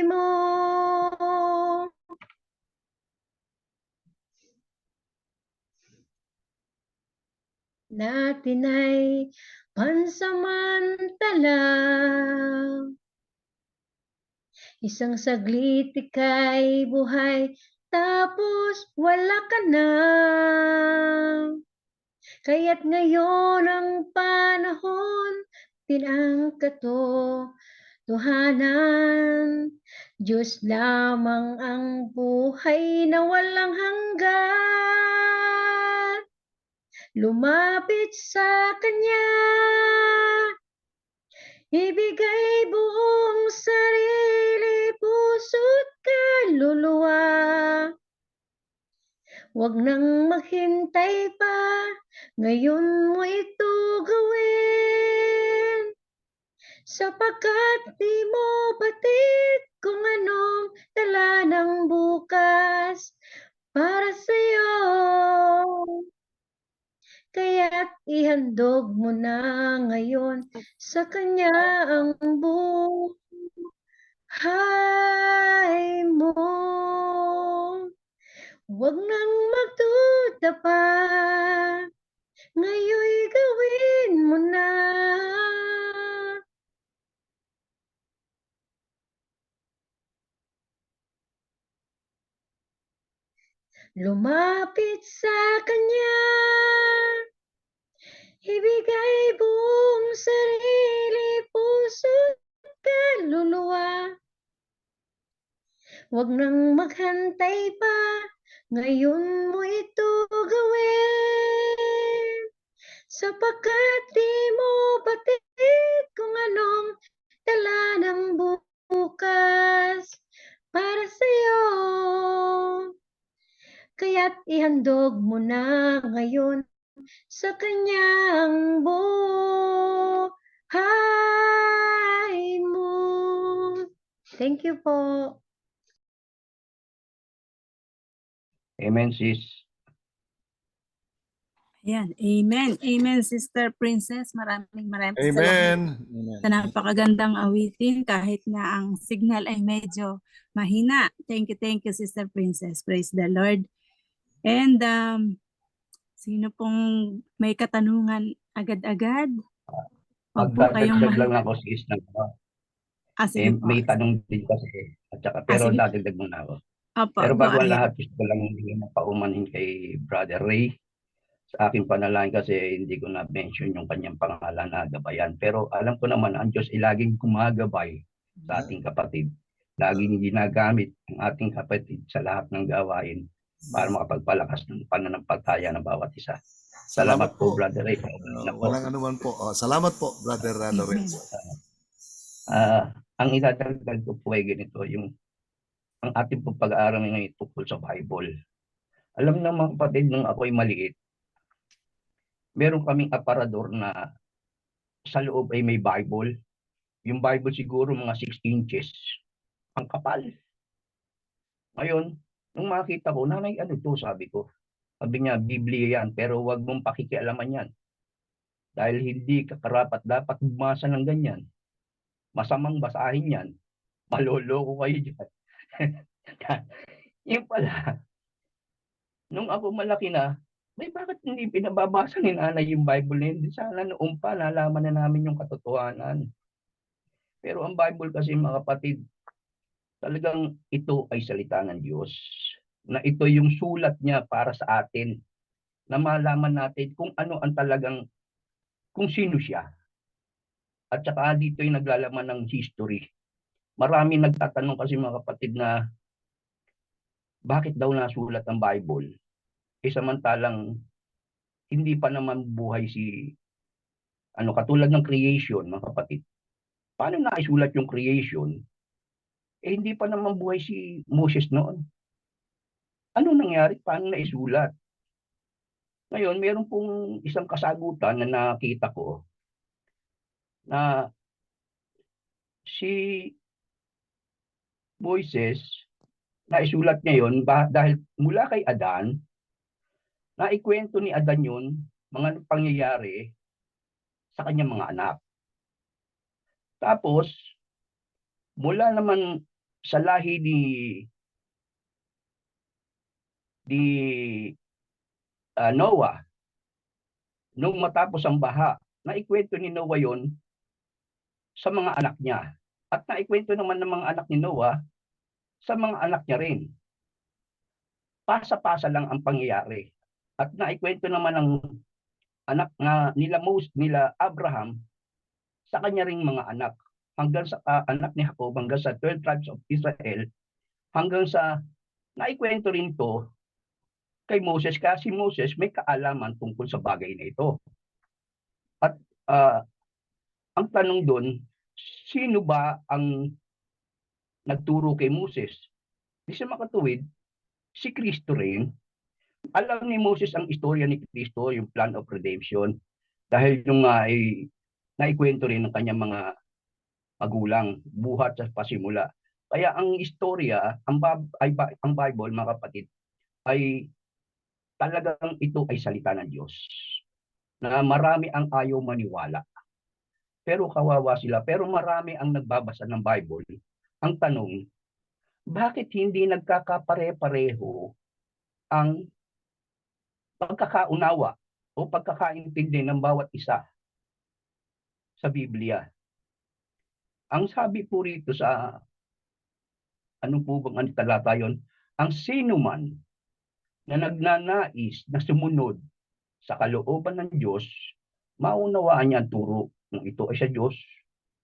mo. Natin ay pansamantala, isang saglit ika'y buhay, tapos wala ka na. Kaya't ngayon ang panahon, ang katotohanan. Diyos lamang ang buhay na walang hanggan. Lumapit sa Kanya, ibigay buong sarili, puso't kaluluwa. Huwag nang maghintay pa, ngayon mo ito gawin. Sapagkat di mo batid kung anong dala ng bukas para sa'yo. Kaya't ihandog mo na ngayon sa Kanya ang buhay mo. Huwag nang magduda pa, ngayon'y gawin mo na. lumapit sa Kanya. Ibigay buong sarili, puso't kaluluwa. Huwag nang maghantay pa, ngayon mo ito gawin. Sapagkat di mo batid kung anong dala ng bukas para sa'yo. Kaya't ihandog mo na ngayon sa Kanyang buhay mo. Thank you po. Amen, sis. Ayan, amen. Amen, Sister Princess. Maraming salamat Amen. sa napakagandang awitin kahit na ang signal ay medyo mahina. Thank you, Sister Princess. Praise the Lord. And sino pong may katanungan agad-agad? Huwag po kayong Magdadagdag lang ako, sis, ng sige po. may tanong din kasi. At saka, pero sige. dadagdag muna ako. Opo, Pero go bago ang ahead. lahat, gusto ko lang paumanhin kay Brother Ray sa aking panalangin kasi hindi ko na-mention yung kanyang pangalan na gabayan. Pero alam ko naman, ang Diyos ay laging gumagabay sa ating kapatid. Laging ginagamit ang ating kapatid sa lahat ng gawain para makapagpalakas ng pananampalataya ng bawat isa. Salamat po, Brother Ray. Walang anuman po. Salamat po, Brother Lorenzo. Ang idadagdag ko po ay ganito, ang ating po pag-aaral ngayon tungkol sa Bible. Alam ng mga kapatid, nung ako'y maliit, meron kaming aparador na sa loob ay may Bible. Yung Bible siguro mga 6 inches. Ang kapal. Ngayon, nung makita ko, nanay, ano to? Sabi ko. Sabi niya, Biblia yan, pero wag mong pakikialaman yan. Dahil hindi ka karapat dapat bumasa ng ganyan. Masamang basahin yan. Maloloko kayo dyan. Yung pala, nung ako malaki na, bakit hindi pinababasa ni nanay yung Bible na yun? Sana noon pa, nalaman na namin yung katotohanan. Pero ang Bible kasi, mga kapatid, talagang ito ay salita ng Diyos. Na ito yung sulat niya para sa atin. Na malaman natin kung ano ang talagang, kung sino siya. At saka dito yung naglalaman ng history. Marami nagtatanong kasi, mga kapatid, na bakit daw nasulat ang Bible? Samantalang hindi pa naman buhay katulad ng creation, mga kapatid. Paano naisulat yung creation? Hindi pa naman buhay si Moses noon. Ano nangyari? Paano naisulat? Ngayon, meron pong isang kasagutan na nakita ko na si Moises, naisulat niya yun dahil mula kay Adan, naikwento ni Adan yun, mga pangyayari sa kanyang mga anak. Tapos, mula naman sa lahi ni Noah, nung matapos ang baha, naikwento ni Noah yon sa mga anak niya. At naikwento naman ng mga anak ni Noah sa mga anak niya rin. Pasa-pasa lang ang pangyayari. At naikwento naman ng anak nila Abraham sa kanya ring mga anak. Hanggang sa anak ni Jacob, hanggang sa 12 tribes of Israel, hanggang sa naikwento rin to kay Moses kasi Moses may kaalaman tungkol sa bagay na ito. At ang tanong doon, sino ba ang nagturo kay Moses? Di sa makatuwid, si Kristo rin. Alam ni Moses ang istorya ni Kristo, yung plan of redemption. Dahil yung naikwento rin ng kanyang mga magulang, buhat sa pasimula. Kaya ang istorya, ang Bible, mga kapatid, ay talagang ito ay salita ng Diyos. Na marami ang ayaw maniwala. Pero kawawa sila. Pero marami ang nagbabasa ng Bible. Ang tanong, bakit hindi nagkakapare-pareho ang pagkakaunawa o pagkakaintindi ng bawat isa sa Biblia? Ang sabi po rito sa, ano po bang talata yun? Ang sino man na nagnanais na sumunod sa kalooban ng Diyos, maunawaan niya ang turo kung ito ay sa Diyos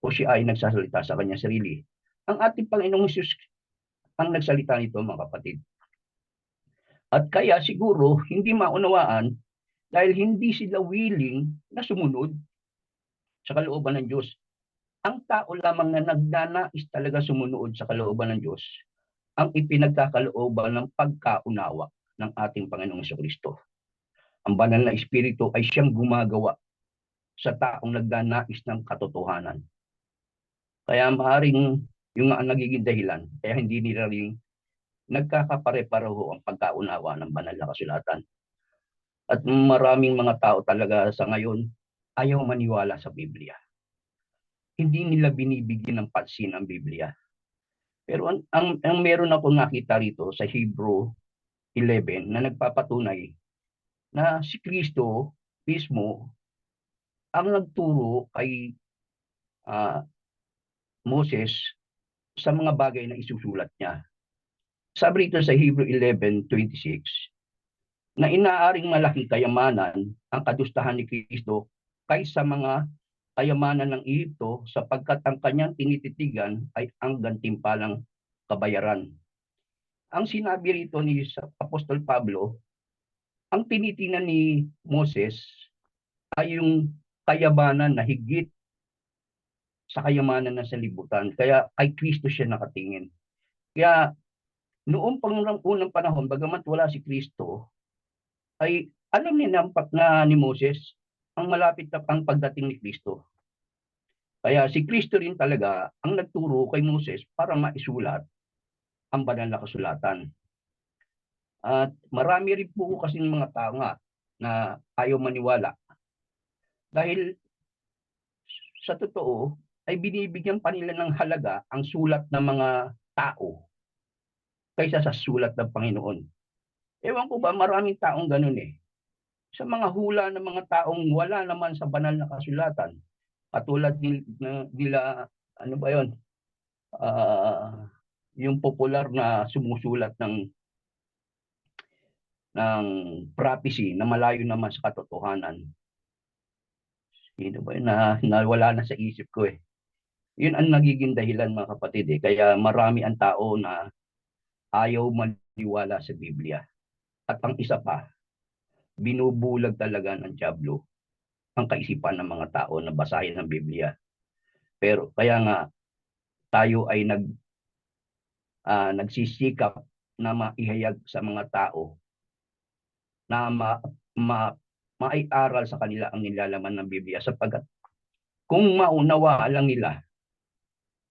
o siya ay nagsasalita sa kanyang sarili. Ang ating Panginoong Hesus ang nagsalita nito, mga kapatid. At kaya siguro hindi maunawaan dahil hindi sila willing na sumunod sa kalooban ng Diyos. Ang tao lamang na nagnanais talaga sumunod sa kalooban ng Diyos ang ipinagkakalooban ng pagkaunawa ng ating Panginoong Jesucristo. Ang banal na Espiritu ay siyang gumagawa sa taong nagnanais ng katotohanan. Kaya maaaring yung ang nagiging dahilan, kaya hindi nila rin nagkakapare-pareho ang pagkaunawa ng banal na kasulatan. At maraming mga tao talaga sa ngayon ayaw maniwala sa Biblia. Hindi nila binibigyan ng pansin ang Biblia. Pero ang meron ako nakita rito sa Hebrew 11 na nagpapatunay na si Kristo mismo ang nagturo kay Moses sa mga bagay na isusulat niya. Sabi rito sa Hebrew 11:26 na inaaring malaking kayamanan ang kadustahan ni Kristo kaysa mga kayamanan ng Ehipto sapagkat ang kanyang tinititigan ay ang gantimpalang kabayaran. Ang sinabi rito ni Apostol Pablo, ang tinitingnan ni Moses ay yung kayamanan na higit sa kayamanan ng sanlibutan. Kaya kay Kristo siya nakatingin. Kaya noong unang panahon, bagamat wala si Kristo, ay alam niya na ni Moses ang malapit na ang pagdating ni Kristo. Kaya si Kristo rin talaga ang nagturo kay Moses para maisulat ang banal na kasulatan. At marami rin po kasi mga tao nga na ayaw maniwala. Dahil sa totoo, ay binibigyan pa nila ng halaga ang sulat ng mga tao kaysa sa sulat ng Panginoon. Ewan ko ba, maraming taong ganun eh. Sa mga hula ng mga taong wala naman sa banal na kasulatan, katulad nila, ano ba yun, yung popular na sumusulat ng prophecy na malayo naman sa katotohanan. Sino ba yun na wala na sa isip ko eh. Yun ang nagiging dahilan, mga kapatid eh. Kaya marami ang tao na ayaw maniwala sa Biblia. At ang isa pa, binubulag talaga ng dyablo ang kaisipan ng mga tao na basahin ng Biblia. Pero kaya nga tayo ay nagsisikap na maihayag sa mga tao na maiaral sa kanila ang nilalaman ng Biblia, sapagkat kung maunawa lang nila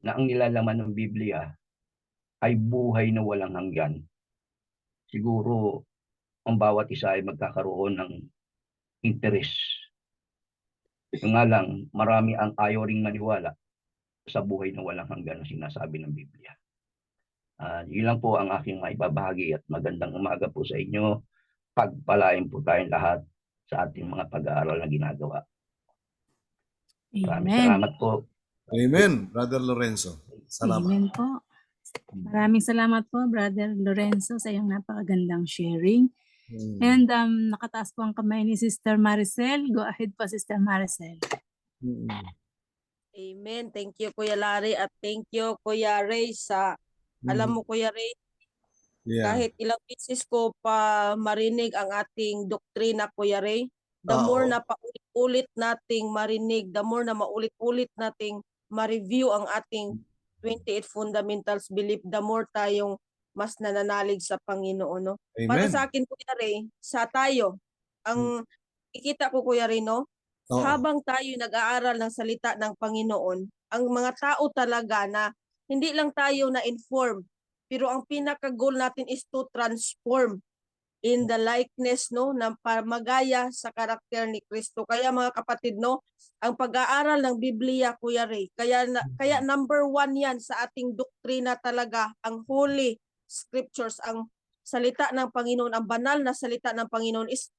na ang nilalaman ng Biblia ay buhay na walang hanggan, siguro ang bawat isa ay magkakaroon ng interes. Yung nga lang, marami ang ayaw ring maniwala sa buhay na walang hanggan na sinasabi ng Biblia. Yun lang po ang aking maibabahagi at magandang umaga po sa inyo. Pagpalain po tayong lahat sa ating mga pag-aaral na ginagawa. Maraming Amen. salamat po. Amen, Brother Lorenzo. Salamat. Amen po. Maraming salamat po, Brother Lorenzo, sa iyong napakagandang sharing. And nakataas po ang kamay ni Sister Maricel. Go ahead po, Sister Maricel. Amen. Thank you, Kuya Larry, at thank you, Kuya Ray, sa, alam mo, Kuya Ray, kahit ilang beses ko pa marinig ang ating doktrina, Kuya Ray, the more na paulit-ulit nating marinig, the more na maulit-ulit nating ma-review ang ating 28 fundamentals belief, the more tayong mas nananalig sa Panginoon, no? Amen. Para sa akin, Kuya Ray, sa tayo, ang ikita ko, Kuya Ray, no? Habang tayo nag-aaral ng salita ng Panginoon, ang mga tao talaga na hindi lang tayo na-inform, pero ang pinaka-goal natin is to transform in the likeness, no, na magaya sa karakter ni Kristo. Kaya mga kapatid, no, ang pag-aaral ng Biblia, Kuya Ray, kaya number 1 yan sa ating doktrina talaga, ang Holy Scriptures, ang salita ng Panginoon, ang banal na salita ng Panginoon is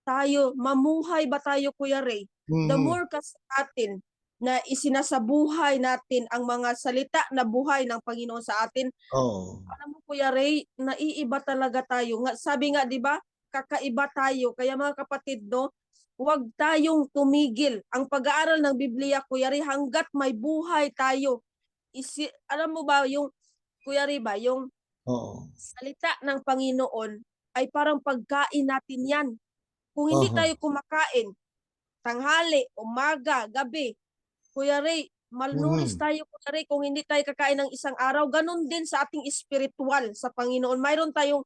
tayo, mamuhay ba tayo, Kuya Ray? The more kasi atin na isinasabuhay natin ang mga salita na buhay ng Panginoon sa atin. Oo. Alam mo Kuya Ray, naiiba talaga tayo. Sabi nga 'di ba, kakaiba tayo. Kaya mga kapatid, no, huwag tayong tumigil. Ang pag-aaral ng Biblia, Kuya Ray, hangga't may buhay tayo. Alam mo ba yung Kuya Ray ba, yung Oo. salita ng Panginoon ay parang pagkain natin 'yan. Kung hindi Aha. tayo kumakain, tanghali, umaga, gabi, Kuya Ray, malnourished tayo Kuya Ray kung hindi tayo kakain ng isang araw. Ganon din sa ating spiritual sa Panginoon. Mayroon tayong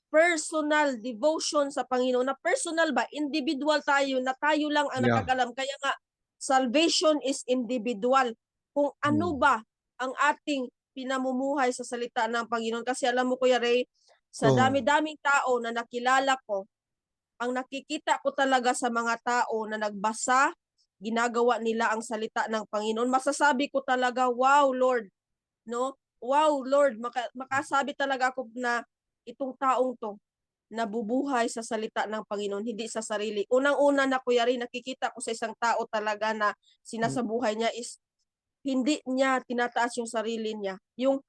personal devotion sa Panginoon. Na personal ba? Individual tayo na tayo lang ang Yeah. nakakalam. Kaya nga, salvation is individual. Kung ano ba ang ating pinamumuhay sa salita ng Panginoon. Kasi alam mo Kuya Ray, sa Oo. dami-daming tao na nakilala ko, ang nakikita ko talaga sa mga tao na nagbasa, ginagawa nila ang salita ng Panginoon, masasabi ko talaga, wow Lord, no? Wow Lord, makasabi talaga ako na itong taong to nabubuhay sa salita ng Panginoon, hindi sa sarili. Unang-una na Kuya Ray, nakikita ko sa isang tao talaga na sinasabuhay niya is hindi niya tinataas yung sarili niya. Yung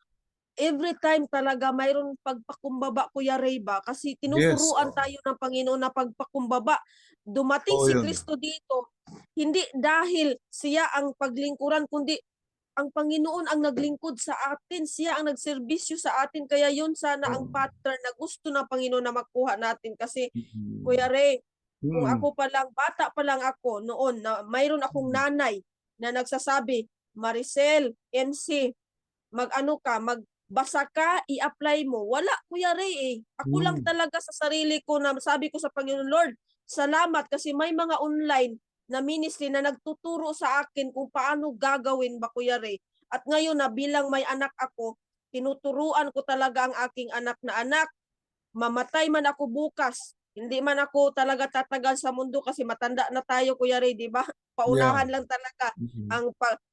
every time talaga mayroon pagpakumbaba Kuya Ray ba, kasi Yes. tinuturuan Oo. tayo ng Panginoon na pagpakumbaba. Dumating Oo, si yun. Kristo dito, hindi dahil siya ang paglingkuran, kundi ang Panginoon ang naglingkod sa atin, siya ang nagserbisyo sa atin. Kaya yun sana ang Oo. pattern na gusto ng Panginoon na makuha natin. Kasi Mm. Kuya Ray, kung Mm. ako pa lang, bata pa lang ako noon, na mayroon akong nanay na nagsasabi, Maricel, MC, mag-ano ka, magbasa ka, i-apply mo. Wala, Kuya Ray eh. Ako lang talaga sa sarili ko na sabi ko sa Panginoon, Lord, salamat kasi may mga online na ministry na nagtuturo sa akin kung paano gagawin ba Kuya Ray. At ngayon na bilang may anak ako, tinuturuan ko talaga ang aking anak na anak, mamatay man ako bukas, hindi man ako talaga tatagal sa mundo kasi matanda na tayo Kuya Ray, di ba? Paunahan lang talaga. Mhm.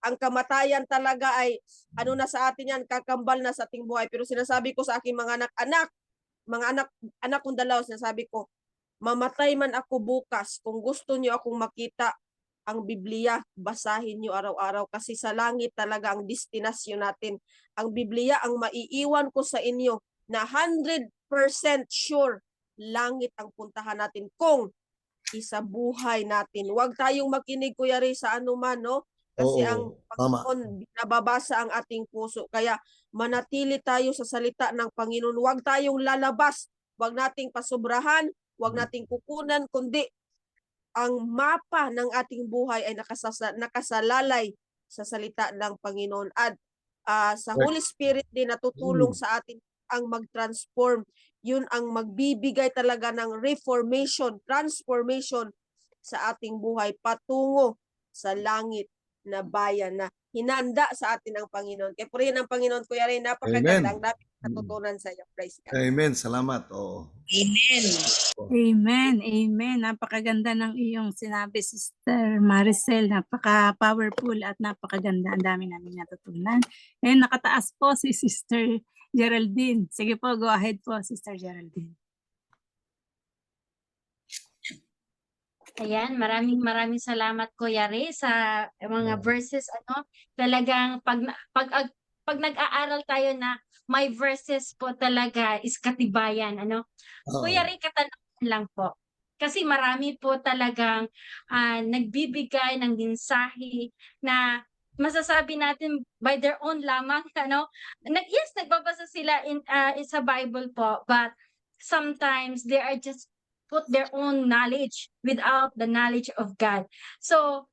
Ang kamatayan talaga ay ano na sa atin yan, kakambal na sa ating buhay. Pero sinasabi ko sa aking mga anak kong dalawa, sinasabi ko, mamatay man ako bukas, kung gusto niyo akong makita ang Biblia, basahin niyo araw-araw kasi sa langit talaga ang destinasyon natin. Ang Biblia ang maiiwan ko sa inyo na 100% sure langit ang puntahan natin kung isabuhay natin. Huwag tayong makinig Kuya Ray sa anuman, no? Kasi ang Oo. Tama. Panginoon, nababasa ang ating puso. Kaya manatili tayo sa salita ng Panginoon. Huwag tayong lalabas. Huwag nating pasubrahan. Huwag nating kukunan. Kundi ang mapa ng ating buhay ay nakasalalay sa salita ng Panginoon. At sa Holy Spirit din natutulong sa atin ang mag-transform. Yun ang magbibigay talaga ng reformation, transformation sa ating buhay patungo sa langit na bayan na hinanda sa atin ang Panginoon. Kaya purihin ang Panginoon, Kuya Ray, napakaganda. Ang dami natutunan sa iyo. Praise God. Amen. Salamat. Oo. Amen, amen. Napakaganda ng iyong sinabi, Sister Maricel. Napaka-powerful at napakaganda. Ang dami namin natutunan. And nakataas po si Sister Geraldine. Sige po, go ahead po, Sister Geraldine. Ayan, maraming salamat Kuya Ray sa mga verses talagang pag nag-aaral tayo na may verses po talaga is katibayan Kuya Ray, katanungan lang po. Kasi marami po talagang nagbibigay ng mensahe na masasabi natin by their own lamang yes, nagbabasa sila in sa Bible po, but sometimes they are just put their own knowledge without the knowledge of God. So,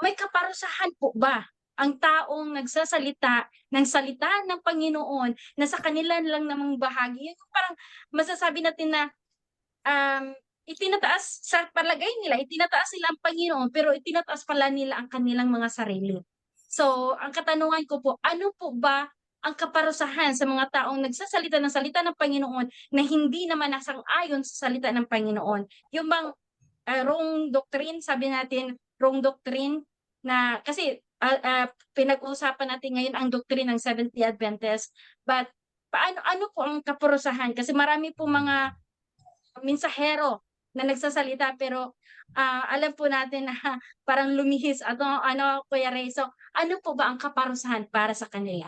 may kaparusahan po ba ang taong nagsasalita ng salita ng Panginoon na sa kanila lang namang bahagi? Yung parang masasabi natin na itinataas sa palagay nila, itinataas nila ang Panginoon, pero itinataas pala nila ang kanilang mga sarili. So, ang katanungan ko po, ano po ba ang kaparusahan sa mga taong nagsasalita ng salita ng Panginoon na hindi naman nasang-ayon sa salita ng Panginoon? Yung bang wrong doctrine, sabi natin, wrong doctrine, na kasi pinag-uusapan natin ngayon ang doctrine ng Seventh-day Adventist. But ano po ang kaparusahan? Kasi marami po mga mensahero na nagsasalita pero alam po natin na parang lumihis Kuya Ray. So, ano po ba ang kaparusahan para sa kanila?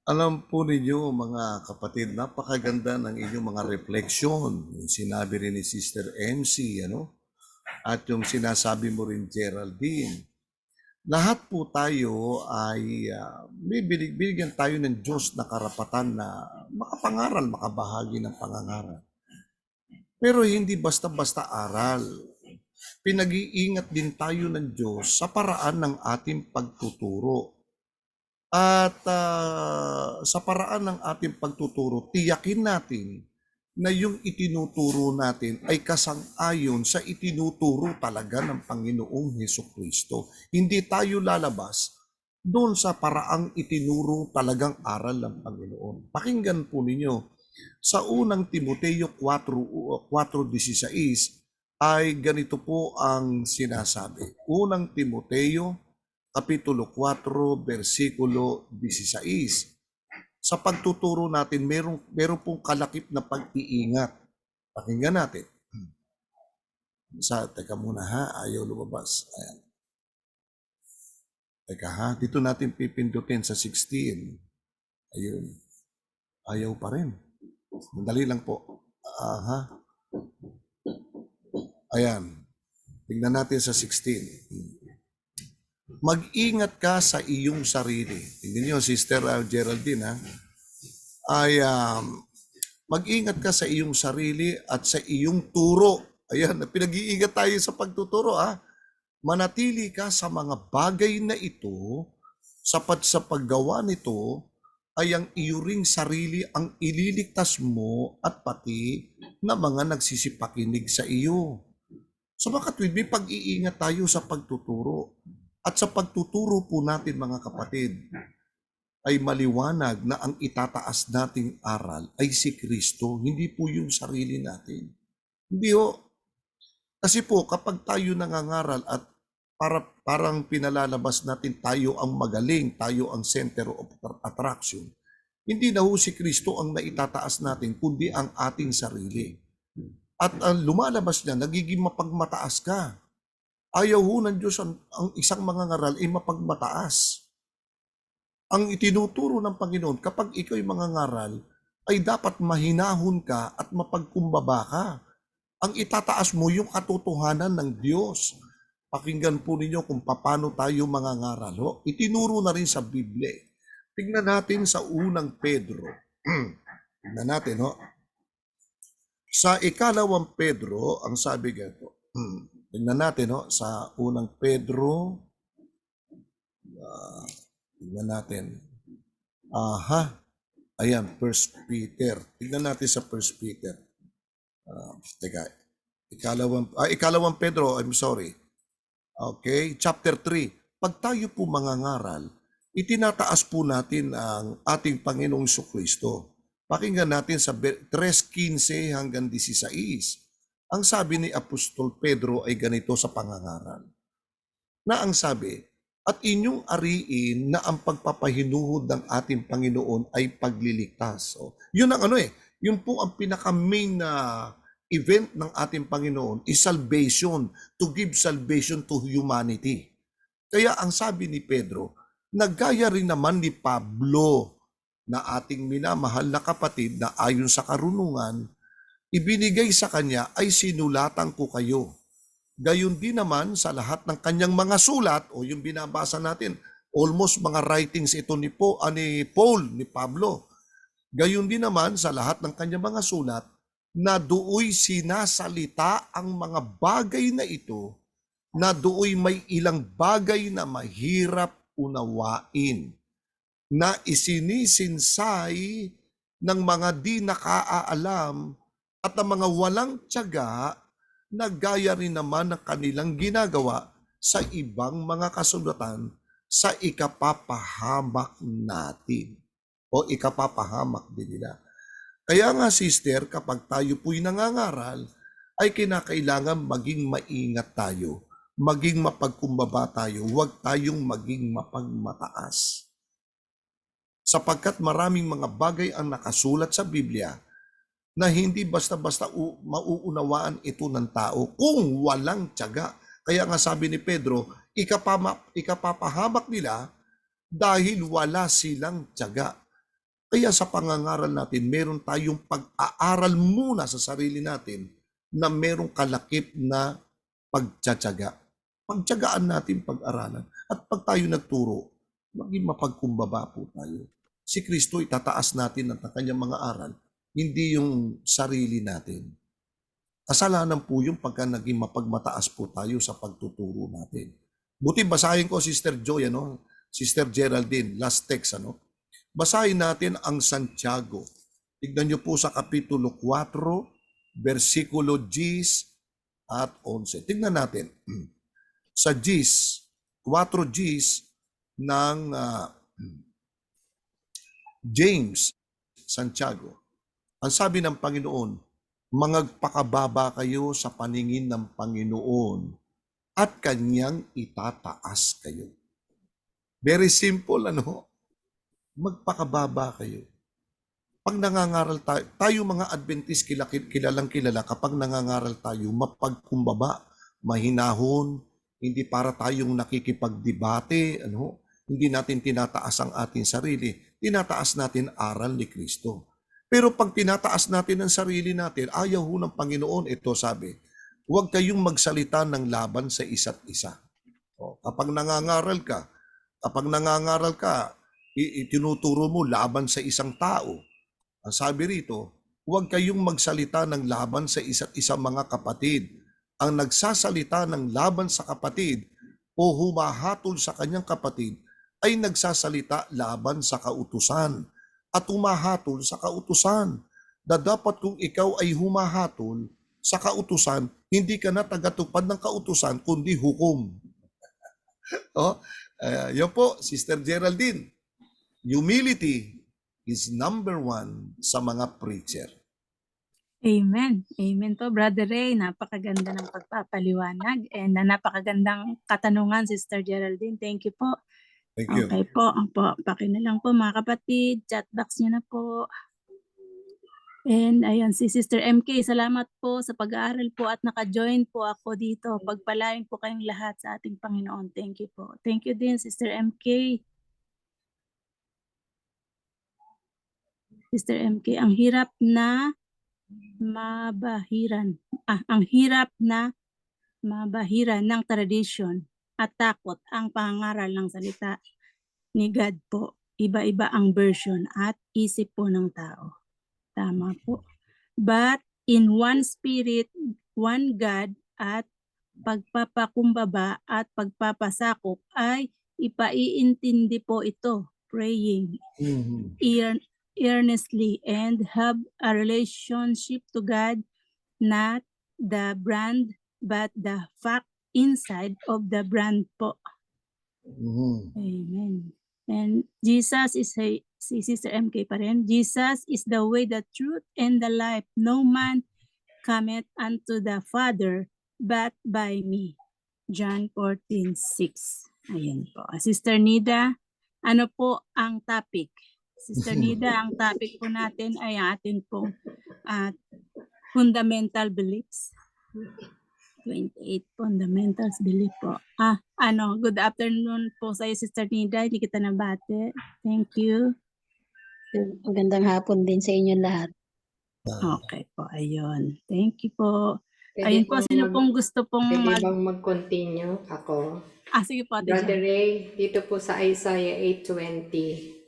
Alam po ninyo mga kapatid, napakaganda ng inyong mga refleksyon. Yung sinabi rin ni Sister MC, at yung sinasabi mo rin Geraldine. Lahat po tayo ay may binigyan tayo ng Diyos na karapatan na makapangaral, makabahagi ng pangangaral. Pero hindi basta-basta aral. Pinag-iingat din tayo ng Diyos sa paraan ng ating pagtuturo. At sa paraan ng ating pagtuturo, tiyakin natin na yung itinuturo natin ay kasang-ayon sa itinuturo talaga ng Panginoong Hesukristo. Hindi tayo lalabas doon sa paraang itinuro talagang aral ng Panginoon. Pakinggan po ninyo, sa unang Timoteo 4:16 ay ganito po ang sinasabi. Unang Timoteo Kapitulo 4, versikulo 16. Sa pagtuturo natin, meron pong kalakip na pag-iingat. Pakinggan natin. Teka muna ha, ayaw lumabas. Ayan. Teka ha, dito natin pipindutin sa 16. Ayun. Ayaw pa rin. Madali lang po. Aha. Ayan. Tingnan natin sa 16. Mag-ingat ka sa iyong sarili. Tingnan niyo, Sister Geraldine, ha? Mag-ingat ka sa iyong sarili at sa iyong turo. Ayan, pinag-iingat tayo sa pagtuturo, ha? Manatili ka sa mga bagay na ito, sapat sa paggawa nito, ay ang iyo ring sarili ang ililigtas mo at pati na mga nagsisipakinig sa iyo. So mga katwid, may pag-iingat tayo sa pagtuturo. At sa pagtuturo po natin mga kapatid, ay maliwanag na ang itataas nating aral ay si Kristo, hindi po yung sarili natin. Hindi ho. Kasi po kapag tayo nangangaral at parang pinalalabas natin tayo ang magaling, tayo ang center of attraction, hindi na ho si Kristo ang naitataas natin, kundi ang ating sarili. At ang lumalabas niya, nagiging mapagmataas ka. Ayaw ho ng Diyos ang isang mangangaral ay mapagmataas. Ang itinuturo ng Panginoon, kapag ikaw ay mangangaral, ay dapat mahinahon ka at mapagkumbaba ka. Ang itataas mo yung katotohanan ng Diyos. Pakinggan po ninyo kung paano tayo mangangaral. Ho? Itinuro na rin sa Biblia. Tingnan natin sa unang Pedro. Tingnan natin, ho. Sa ikalawang Pedro, ang sabi ganito. Tingnan natin, no? Sa unang Pedro, tingnan natin. Ayan, 1 Peter. Tingnan natin sa 1 Peter. Teka, ikalawang Pedro, I'm sorry. Okay, chapter 3. Pag tayo po mangangaral, itinataas po natin ang ating Panginoong Jesucristo. Pakinggan natin sa 3:15 hanggang 16. Ang sabi ni Apostol Pedro ay ganito sa pangangaral. Na ang sabi, at inyong ariin na ang pagpapahinuhod ng ating Panginoon ay pagliligtas. So, yun ang yun po ang pinaka-main na event ng ating Panginoon is salvation, to give salvation to humanity. Kaya ang sabi ni Pedro, nagaya rin naman ni Pablo na ating minamahal na kapatid na ayon sa karunungan, ibinigay sa kanya ay sinulatan ko kayo. Gayon din naman sa lahat ng kanyang mga sulat, o yung binabasa natin, almost mga writings ito ni Paul, ni Pablo. Gayon din naman sa lahat ng kanyang mga sulat, na dooy sinasalita ang mga bagay na ito, na dooy may ilang bagay na mahirap unawain, na isinisinsay ng mga di nakaalam at ang mga walang tiyaga na gaya rin naman ng kanilang ginagawa sa ibang mga kasulatan sa ikapapahamak natin o ikapapahamak din nila. Kaya nga sister, kapag tayo po'y nangangaral, ay kinakailangan maging maingat tayo, maging mapagkumbaba tayo, huwag tayong maging mapagmataas. Sapagkat maraming mga bagay ang nakasulat sa Biblia na hindi basta-basta mauunawaan ito ng tao kung walang tiyaga. Kaya nga sabi ni Pedro, ikapapahamak nila dahil wala silang tiyaga. Kaya sa pangangaral natin, meron tayong pag-aaral muna sa sarili natin na merong kalakip na pagtsatsaga. Pagtsagaan natin pag-aralan. At pag tayo nagturo, maging mapagkumbaba po tayo. Si Kristo itataas natin ang kanyang mga aral, hindi yung sarili natin. Kasalanan po yung pagka naging mapagmataas po tayo sa pagtuturo natin. Buti basahin ko, Sister Joy, Sister Geraldine, last text, Basahin natin ang Santiago. Tignan niyo po sa Kapitulo 4, versikulo 10 at 11. Tignan natin. Sa 10, 4 Gs ng James Santiago. Ang sabi ng Panginoon, mangagpakababa kayo sa paningin ng Panginoon at kanyang itataas kayo. Very simple, magpakababa kayo. Pag nangangaral tayo mga Adventist, kilalang kilala, kapag nangangaral tayo, mapagkumbaba, mahinahon, hindi para tayong nakikipagdebate, hindi natin tinataas ang ating sarili, tinataas natin aral ni Kristo. Pero pag tinataas natin ang sarili natin, ayaw ho ng Panginoon, ito sabi, huwag kayong magsalita ng laban sa isa't isa. Kapag nangangaral ka, itinuturo mo laban sa isang tao. Ang sabi rito, huwag kayong magsalita ng laban sa isa't isang mga kapatid. Ang nagsasalita ng laban sa kapatid o humahatol sa kanyang kapatid ay nagsasalita laban sa kautusan at humahatol sa kautusan. Na dapat kung ikaw ay humahatol sa kautusan, hindi ka na tagatupad ng kautusan kundi hukom. Yan po, Sister Geraldine. Humility is number 1 sa mga preacher. Amen. Amen po, Brother Ray. Napakaganda ng pagpapaliwanag and napakagandang katanungan, Sister Geraldine. Thank you po. Thank you. Okay po. Paki na lang po mga kapatid. Chat box niyo na po. And ayan, si Sister MK, salamat po sa pag-aaral po at naka-join po ako dito. Pagpalain po kayong lahat sa ating Panginoon. Thank you po. Thank you din, Sister MK. Sister MK, ang hirap na mabahiran ng tradisyon at takot ang pangaral ng salita ni God po. Iba-iba ang version at isip po ng tao. Tama po. But in one spirit, one God at pagpapakumbaba at pagpapasakop ay ipaiintindi po ito, praying earnestly and have a relationship to God, not the brand but the fact inside of the brand po. Amen. And Jesus is si Sister MK pa rin. Jesus is the way, the truth, and the life. No man cometh unto the Father but by me. John 14:6. Ayan po. Sister Nida, ano po ang topic? Sister Nida, ang topic po natin ay atin po fundamental beliefs. 28 fundamentals belief po. Good afternoon po sa iyo, Sister Nida. Hindi kita nabate. Thank you. Magandang hapon din sa inyo lahat. Okay po, ayun. Thank you po. Pwede Ayun po, sino pong gusto pong Pwede bang mag-continue ako? sige po, Ate Brother Jen. Ray, dito po sa Isaiah 8:20.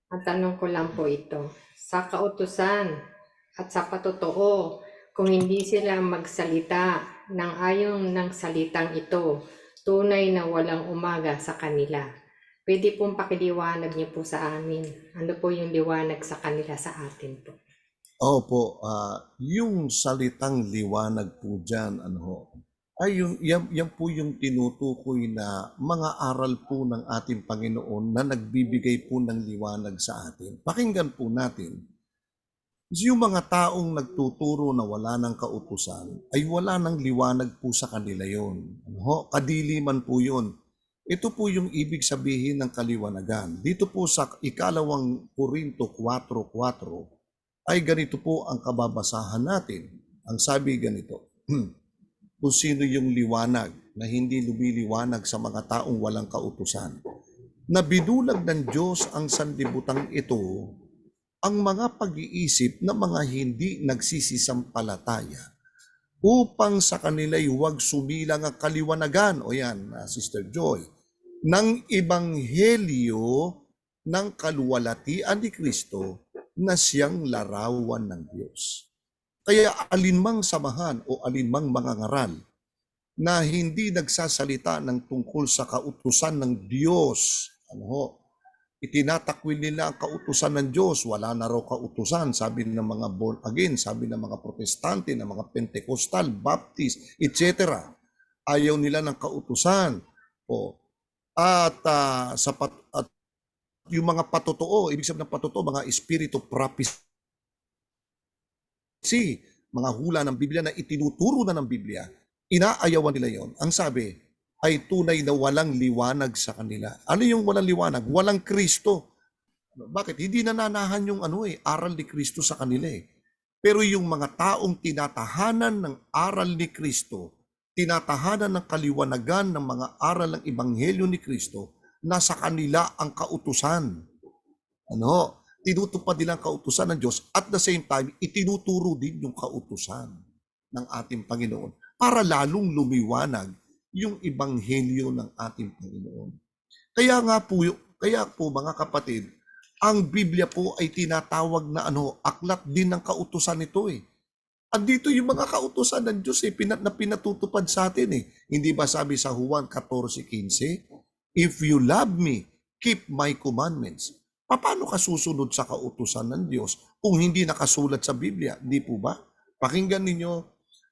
Ang tanong ko lang po ito. Sa kautusan at sa patotoo, kung hindi sila magsalita ng ayon ng salitang ito, tunay na walang umaga sa kanila. Pwede pong pakiliwanag niyo po sa amin. Ano po yung liwanag sa kanila sa atin po? Opo, yung salitang liwanag po dyan, ay yan po yung tinutukoy na mga aral po ng ating Panginoon na nagbibigay po ng liwanag sa atin. Pakinggan po natin. Yung mga taong nagtuturo na wala ng kautusan, ay wala ng liwanag po sa kanila yon. Kadiliman po yun. Ito po yung ibig sabihin ng kaliwanagan. Dito po sa 2 Korinto 4:4, ay ganito po ang kababasahan natin. Ang sabi ganito, kung sino yung liwanag na hindi lumiliwanag sa mga taong walang kautusan, na binulag ng Diyos ang sanlibutan ito, ang mga pag-iisip ng mga hindi nagsisisampalataya, upang sa kanila'y huwag sumilang ang kaliwanagan, o yan, Sister Joy, ng ebanghelyo ng kaluwalhatian ni Kristo na siyang larawan ng Diyos. Kaya alinmang samahan o alinmang mga ngaral na hindi nagsasalita ng tungkol sa kautusan ng Diyos, itinatakwil nila ang kautusan ng Diyos, wala na raw kautusan, sabi ng mga born again, sabi ng mga protestante, ng mga Pentecostal, Baptist, etc. Ayaw nila ng kautusan. At yung mga patotoo, ibig sabihin ng patotoo, mga spirit of prophecy, mga hula ng Biblia na itinuturo na ng Biblia, inaayawan nila yon. Ang sabi ay tunay na walang liwanag sa kanila. Ano yung walang liwanag? Walang Kristo. Bakit? Hindi nananahan yung aral ni Kristo sa kanila eh. Pero yung mga taong tinatahanan ng aral ni Kristo, tinatahanan ng kaliwanagan ng mga aral ng Ebanghelyo ni Kristo, nasa kanila ang kautusan. Tinutupad nila ang kautusan ng Diyos at the same time, itinuturo din yung kautusan ng ating Panginoon para lalong lumiwanag yung Ebanghelyo ng ating Panginoon. Kaya po mga kapatid, ang Biblia po ay tinatawag na aklat din ng kautusan nito eh. Andito yung mga kautusan ng Diyos na pinatutupad sa atin eh. Hindi ba sabi sa Juan 14:15, if you love me, keep my commandments. Paano ka susunod sa kautusan ng Diyos kung hindi nakasulat sa Biblia? Hindi po ba? Pakinggan ninyo,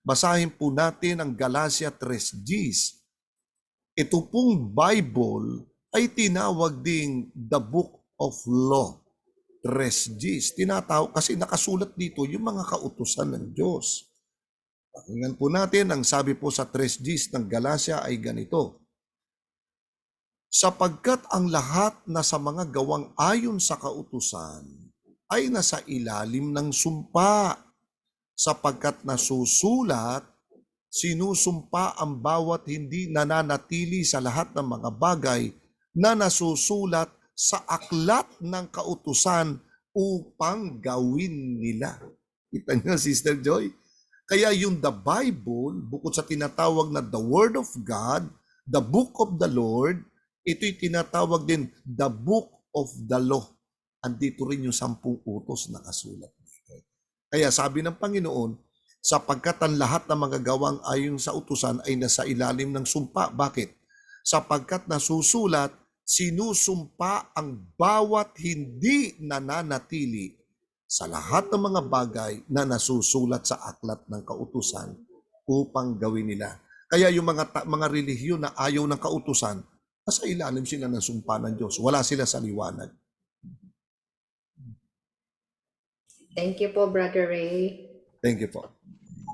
basahin po natin ang Galatia 3:10. Ito pong Bible ay tinawag ding the Book of Law. 3:10. Tinatawag kasi nakasulat dito yung mga kautusan ng Diyos. Pakinggan po natin, ang sabi po sa 3:10 ng Galatia ay ganito. Sapagkat ang lahat na sa mga gawang ayon sa kautusan ay nasa ilalim ng sumpa, sapagkat nasusulat, sinusumpa ang bawat hindi nananatili sa lahat ng mga bagay na nasusulat sa aklat ng kautusan upang gawin nila. Kita niyo, Sister Joy? Kaya yung the Bible, bukod sa tinatawag na the Word of God, the Book of the Lord, ito'y tinatawag din the Book of the Law. Andito rin yung 10 utos na kasulat. Kaya sabi ng Panginoon, sapagkat ang lahat ng mga gawang ayon sa utusan ay nasa ilalim ng sumpa. Bakit? Sapagkat nasusulat, sinusumpa ang bawat hindi nananatili sa lahat ng mga bagay na nasusulat sa aklat ng kautusan upang gawin nila. Kaya yung mga relihiyon na ayaw ng kautusan, nasa ilalim sila ng sumpa ng Diyos. Wala sila sa liwanag. Thank you po, Brother Ray. Thank you po.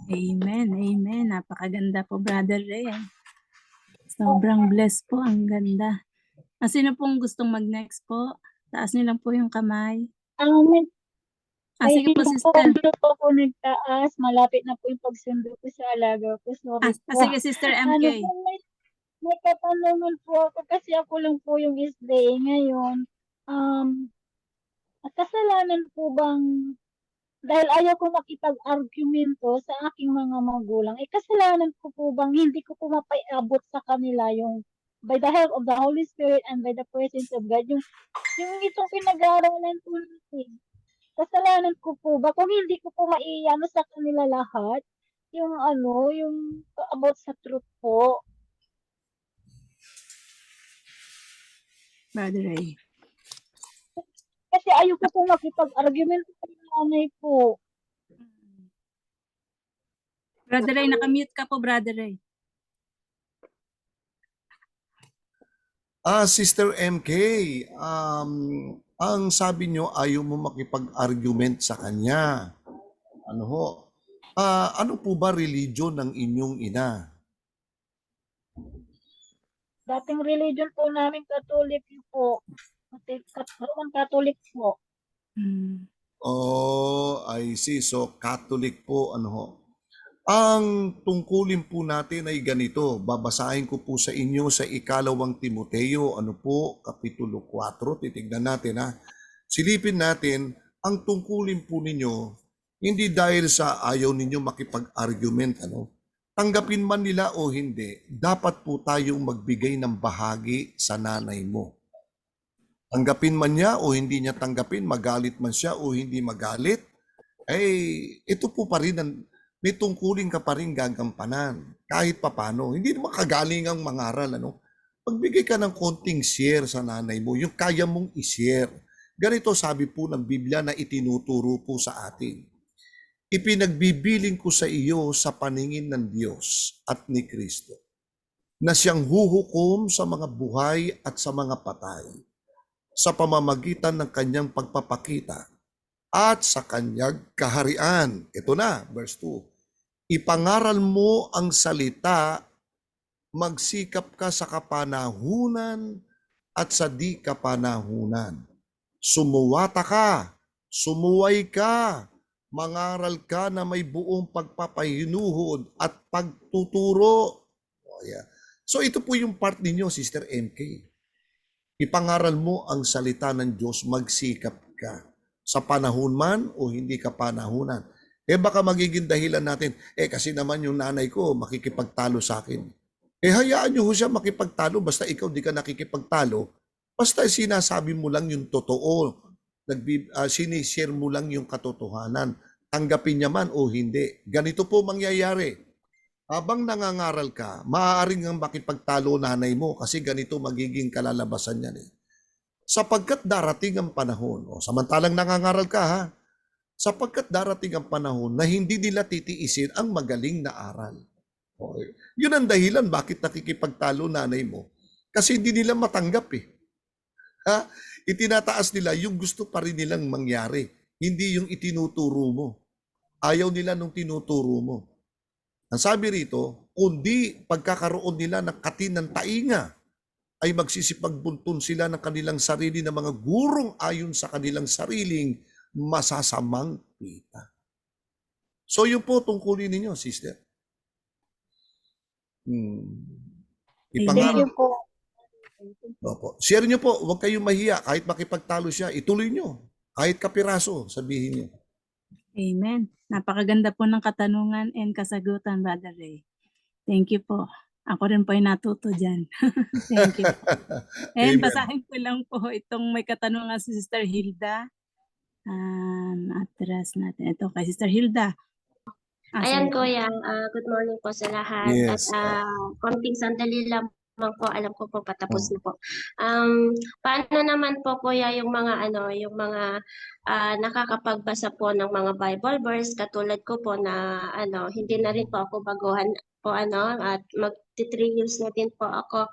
Amen, amen. Napakaganda po, Brother Ray. Sobrang blessed po, ang ganda. Sino pong gustong mag-next po? Taas niyo lang po yung kamay. Sige po, sister. po ako nagtaas. Malapit na po yung pagsundo ko sa alaga ko. Sorry po. Sige, Sister MK. May katanungan po ako kasi ako lang po yung isday ngayon. Kasalanan po bang, dahil ayaw ko makipag-argumento sa aking mga magulang, kasalanan ko po bang hindi ko po mapaiabot sa kanila yung by the help of the Holy Spirit and by the presence of God, yung itong pinag-aaralan po natin. Kasalanan ko po ba kung hindi ko po maiano sa kanila lahat yung yung about sa truth po? Brother Ray. Kasi ayaw ko po makipag-argument sa nanay po. Brother Ray, nakamute ka po, Brother Ray. Sister MK, ang sabi nyo, ayaw mo makipag-argument sa kanya. Ano po ba religion ng inyong ina? Dating religion po namin Catholic po. Roman Catholic po. Oh, I see. So, Catholic po, ano ho. Ang tungkulin po natin ay ganito. Babasahin ko po sa inyo sa ikalawang Timoteo, ano po, Kapitulo 4. Titignan natin ha. Silipin natin, ang tungkulin po ninyo, hindi dahil sa ayaw ninyo makipag-argument, ano. Tanggapin man nila o hindi, dapat po tayong magbigay ng bahagi sa nanay mo. Tanggapin man niya o hindi niya tanggapin, magalit man siya o hindi magalit, ito po pa rin, may tungkulin ka pa rin gagampanan, kahit papano. Hindi naman kagaling ang mangaral, ano? Magbigay ka ng konting share sa nanay mo, yung kaya mong i-share. Ganito sabi po ng Biblia na itinuturo po sa atin. Ipinagbibiling ko sa iyo sa paningin ng Diyos at ni Kristo, na siyang huhukom sa mga buhay at sa mga patay, sa pamamagitan ng kanyang pagpapakita at sa kanyang kaharian. Ito na, verse 2. Ipangaral mo ang salita, magsikap ka sa kapanahunan at sa di kapanahunan. Sumuwata ka, sumuway ka, mangaral ka na may buong pagpapahinuhod at pagtuturo. So ito po yung part ninyo, Sister MK. Ipangaral mo ang salita ng Diyos, magsikap ka. Sa panahon man o hindi ka panahunan. Baka magiging dahilan natin, kasi naman yung nanay ko makikipagtalo sa akin. Hayaan nyo siya makipagtalo, basta ikaw di ka nakikipagtalo. Basta sinasabi mo lang yung totoo. Sinishare mo lang yung katotohanan. Tanggapin niya man o hindi. Ganito po mangyayari. Habang nangangaral ka, maaaring ang makipagtalo nanay mo kasi ganito magiging kalalabasan niyan Sapagkat darating ang panahon, samantalang nangangaral ka ha, sapagkat darating ang panahon na hindi nila titiisin ang magaling na aral. Yun ang dahilan bakit nakikipagtalo nanay mo. Kasi hindi nila matanggap Ha? Itinataas nila yung gusto pa rin nilang mangyari, hindi yung itinuturo mo. Ayaw nila nung tinuturo mo. Ang sabi rito, kundi pagkakaroon nila ng katinang tainga, ay magsisipagbuntun sila ng kanilang sarili na mga gurong ayon sa kanilang sariling masasamang pita. So yun po tungkulin ninyo, sister. Thank you po. Opo. Share nyo po, huwag kayong mahiya. Kahit makipagtalo siya, ituloy nyo. Kahit kapiraso, sabihin nyo. Amen. Napakaganda po ng katanungan and kasagutan, Brother Ray. Thank you po. Ako rin po ay natuto dyan. Thank you po. And Amen. basahin ko lang po itong may katanungan si Sister Hilda. Atras natin. Ito kay Sister Hilda. Ayan, Sorry. Kuya. Good morning po sa lahat. Yes. At konting sandali lang po, alam ko po patapos na po. Paano naman po, Kuya, yung mga nakakapagbasa po ng mga Bible verse katulad ko po na hindi na rin po ako baguhan po at magti-3 years na din po ako.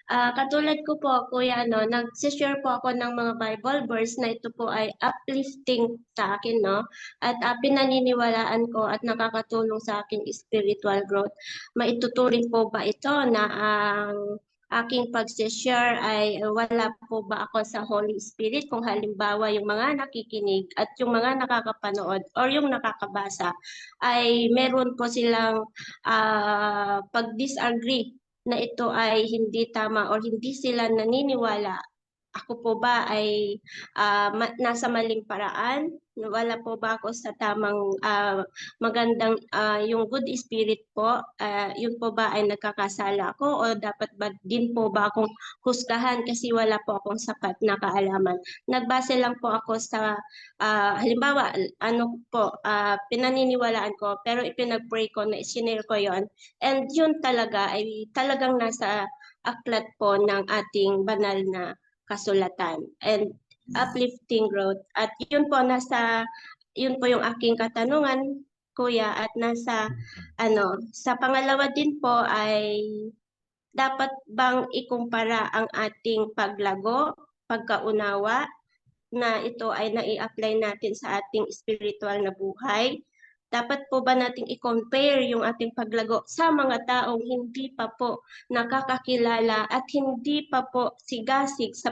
Katulad ko po, Kuya, nag-share po ako ng mga Bible verse na ito po ay uplifting sa akin, at pinaniniwalaan ko at nakakatulong sa aking spiritual growth. Maituturing po ba ito na ang aking pag-share ay wala po ba ako sa Holy Spirit kung halimbawa yung mga nakikinig at yung mga nakakapanood or yung nakakabasa ay meron po silang pag-disagree na ito ay hindi tama or hindi sila naniniwala, ako po ba ay nasa maling paraan? Wala po ba ako sa tamang magandang yung good spirit po? Yun po ba ay nagkakasala ako o dapat ba din po ba akong husgahan kasi wala po akong sapat na kaalaman? Nagbase lang po ako sa halimbawa, pinaniniwalaan ko pero ipinag-pray ko na isinare ko yon, and yun talaga ay talagang nasa aklat po ng ating banal na kasulatan and uplifting growth. At yun po yung aking katanungan, Kuya, at sa pangalawa din po ay dapat bang ikumpara ang ating paglago, pagkaunawa na ito ay nai-apply natin sa ating spiritual na buhay? Dapat po ba nating i-compare yung ating paglago sa mga taong hindi pa po nakakakilala at hindi pa po sigasig sa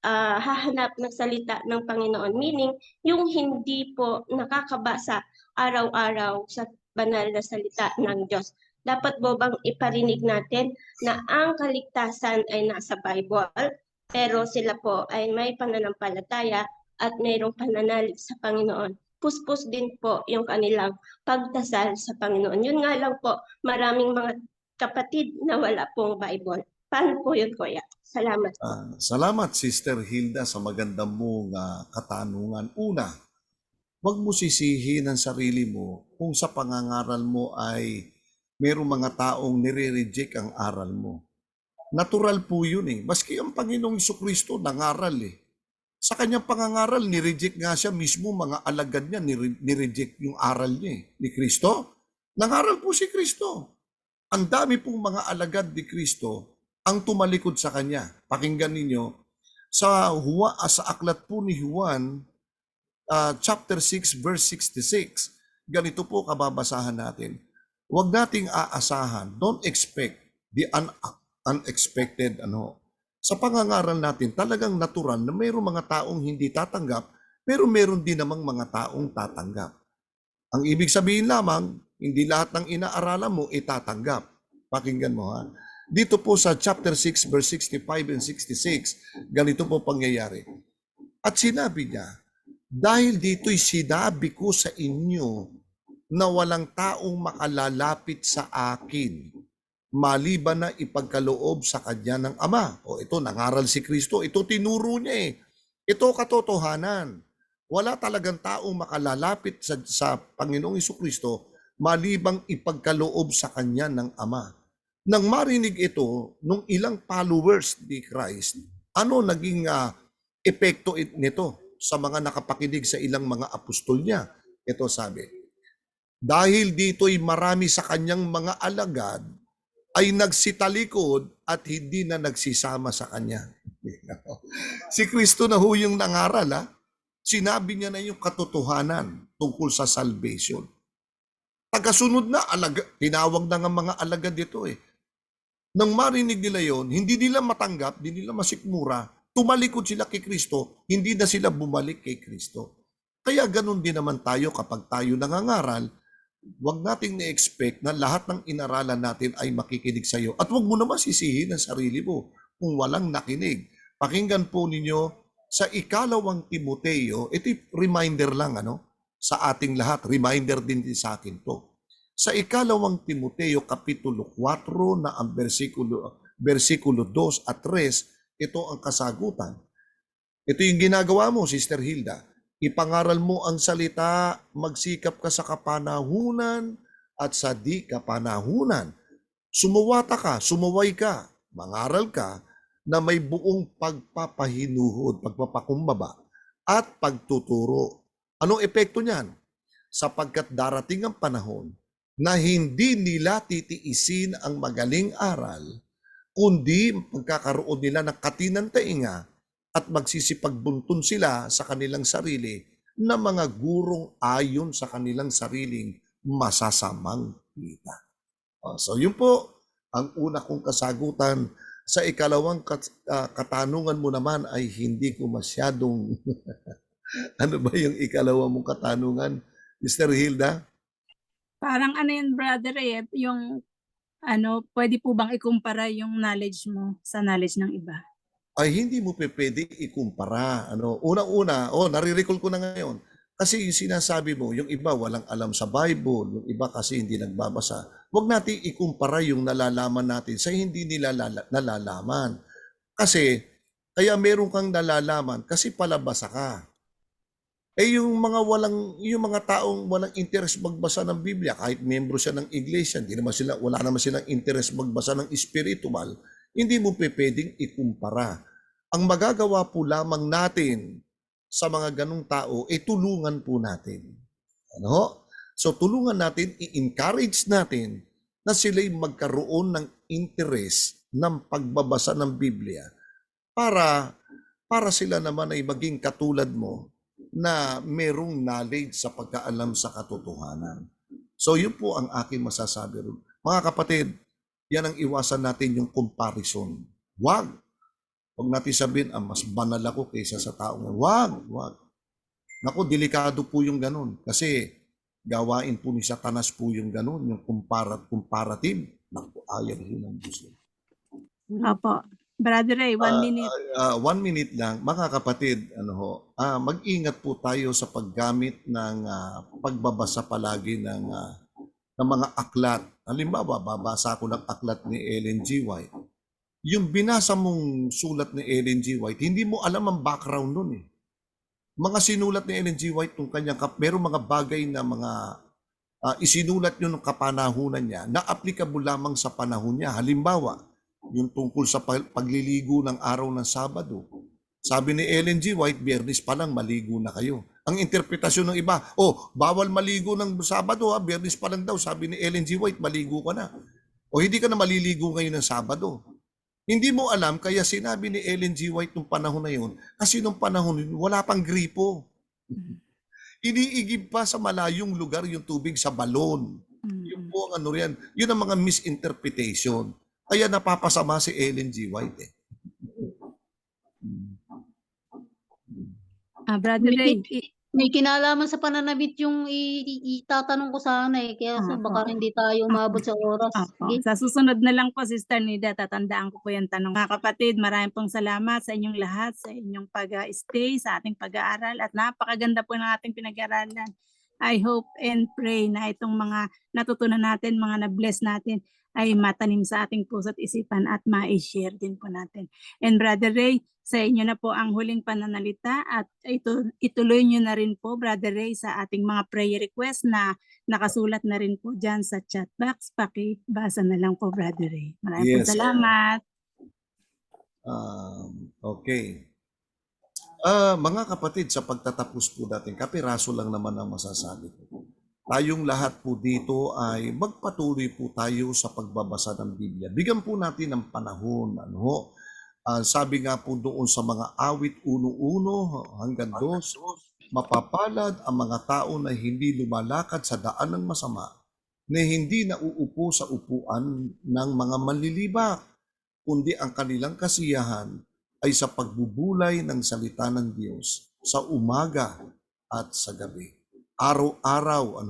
hahanap ng salita ng Panginoon. Meaning, yung hindi po nakakabasa araw-araw sa banal na salita ng Diyos. Dapat po bang iparinig natin na ang kaligtasan ay nasa Bible, pero sila po ay may pananampalataya at mayroong pananalig sa Panginoon. Puspos din po yung kanilang pagdasal sa Panginoon. Yun nga lang po, maraming mga kapatid na wala pong Bible. Paano po yun, Kuya? Salamat po. Salamat, Sister Hilda, sa magandang mong katanungan. Una, huwag mo sisihin ang sarili mo kung sa pangangaral mo ay mayroong mga taong nire-reject ang aral mo. Natural po yun eh. Maski ang Panginoong Jesucristo nangaral eh. Sa kanyang pangangaral, nireject nga siya mismo, mga alagad niya, nireject yung aral niya eh. Ni Kristo. Nangaral po si Kristo. Ang dami pong mga alagad ni Kristo ang tumalikod sa kanya. Pakinggan ninyo, sa aklat po ni Juan, chapter 6, verse 66, ganito po kababasahan natin. Huwag nating aasahan, don't expect the unexpected. Sa pangangaral natin, talagang natural na mayroong mga taong hindi tatanggap, pero mayroon din namang mga taong tatanggap. Ang ibig sabihin lamang, hindi lahat ng inaaralan mo itatanggap. Pakinggan mo ha. Dito po sa chapter 6, verse 65 and 66, ganito po pangyayari. At sinabi niya, dahil dito'y sinabi ko sa inyo na walang taong makalalapit sa akin, maliban na ipagkaloob sa kanya ng Ama. O ito, nangaral si Kristo. Ito tinuro niya eh. Ito katotohanan. Wala talagang taong makalalapit sa Panginoong Jesucristo malibang ipagkaloob sa kanya ng Ama. Nang marinig ito, nung ilang followers ni Christ, ano naging epekto nito sa mga nakapakinig sa ilang mga apostol niya? Ito sabi, dahil dito'y marami sa kanyang mga alagad ay nagsitalikod at hindi na nagsisama sa kanya. Si Kristo na ho yung nangaral ha. Sinabi niya na yung katotohanan tungkol sa salvation. Tagasunod na tinawag na ng mga alagad dito eh. Nang marinig nila yon, hindi nila matanggap, hindi nila masikmura, tumalikod sila kay Kristo, hindi na sila bumalik kay Kristo. Kaya ganun din naman tayo kapag tayo nangangaral, huwag nating na-expect na lahat ng inaralan natin ay makikinig sa iyo. At huwag mo naman sisihin ang sarili mo kung walang nakinig. Pakinggan po ninyo sa ikalawang Timoteo, ito'y reminder lang sa ating lahat, reminder din sa akin to. Sa ikalawang Timoteo, kapitulo 4 na ang versikulo 2 at 3, ito ang kasagutan. Ito yung ginagawa mo, Sister Hilda. Ipangaral mo ang salita, magsikap ka sa kapanahunan at sa di kapanahunan. Sumuwata ka, sumuway ka, mangaral ka na may buong pagpapahinuhod, pagpapakumbaba at pagtuturo. Anong epekto niyan? Sapagkat darating ang panahon na hindi nila titiisin ang magaling aral, kundi magkakaroon nila ng katinantainga at magsisipagbuntun sila sa kanilang sarili na mga gurong ayon sa kanilang sariling masasamang kita. So yun po ang una kong kasagutan. Sa ikalawang katanungan mo naman ay hindi ko masyadong ano ba yung ikalawa mong katanungan, Mr. Hilda? Parang ano yun, Brother Ed, yung pwede po bang ikumpara yung knowledge mo sa knowledge ng iba? Ay hindi mo pwede ikumpara. Unang-una, nare-recall ko na ngayon. Kasi yung sinasabi mo, yung iba walang alam sa Bible, yung iba kasi hindi nagbabasa. Huwag natin ikumpara yung nalalaman natin sa hindi nila nalalaman. Kasi, kaya meron kang nalalaman kasi palabasa ka. Yung mga taong walang interest magbasa ng Biblia, kahit membro siya ng iglesia, wala naman silang interest magbasa ng spiritual, hindi mo pwedeng ikumpara. Ang magagawa po lamang natin sa mga ganong tao, tulungan po natin. So tulungan natin, i-encourage natin na sila'y magkaroon ng interest ng pagbabasa ng Biblia para sila naman ay maging katulad mo na merong knowledge sa pagkaalam sa katotohanan. So yun po ang aking masasabi ron. Mga kapatid, yan ang iwasan natin yung comparison. Wag. Huwag natin sabihin, mas banal ako kaysa sa tao. Wag, wag. Naku, delikado po yung ganun. Kasi gawain po ni Satanas po yung ganun, yung comparative. Naku, ayaw yun ng Diyos. Opo. Brother Ray, 1 minute. 1 minute lang. Mga kapatid, mag-ingat po tayo sa paggamit ng pagbabasa palagi ng mga aklat. Halimbawa, babasa ko ng aklat ni Ellen G. White. Yung binasa mong sulat ni Ellen G. White, hindi mo alam ang background nun eh. Mga sinulat ni Ellen G. White nung kanyang meron mga bagay na mga isinulat nyo nung kapanahunan niya na applicable lamang sa panahon niya. Halimbawa, yung tungkol sa pagliligo ng araw ng Sabado. Sabi ni Ellen G. White, Biyernes pa lang maligo na kayo. Ang interpretasyon ng iba, bawal maligo ng Sabado Biyernes pa lang daw. Sabi ni Ellen G. White, maligo ka na. O hindi ka na maliligo ngayon ng Sabado. Hindi mo alam, kaya sinabi ni Ellen G. White nung panahon na yun, kasi nung panahon yun, wala pang gripo. Iniigib pa sa malayong lugar yung tubig sa balon. Yun po ang riyan. Yun ang mga misinterpretation. Kaya napapasama si Ellen G. White eh. Brother Ray, May kinalaman sa pananabit yung itatanong ko sana eh. Kaya baka hindi tayo umabot sa oras. Sige. Sa susunod na lang po, Sister Nida, tatandaan ko po yung tanong. Mga kapatid, maraming pong salamat sa inyong lahat, sa inyong pag-stay, sa ating pag-aaral, at napakaganda po ng ating pinag-aaralan. I hope and pray na itong mga natutunan natin, mga na-bless natin, ay matanim sa ating puso at isipan at ma-share din po natin. And Brother Ray, sa inyo na po ang huling pananalita at ituloy nyo na rin po, Brother Ray, sa ating mga prayer request na nakasulat na rin po dyan sa chat box. Pakibasa na lang po, Brother Ray. Maraming po salamat. Okay. Mga kapatid, sa pagtatapos po natin, kapiraso lang naman ang masasabi ko. Tayong lahat po dito ay magpatuloy po tayo sa pagbabasa ng Biblia. Bigyan po natin ng panahon. Sabi nga po doon sa mga awit 1:1 hanggang 2, mapapalad ang mga tao na hindi lumalakad sa daan ng masama, na hindi nauupo sa upuan ng mga manlilibak, kundi ang kanilang kasiyahan ay sa pagbubulay ng salita ng Diyos sa umaga at sa gabi. Araw-araw,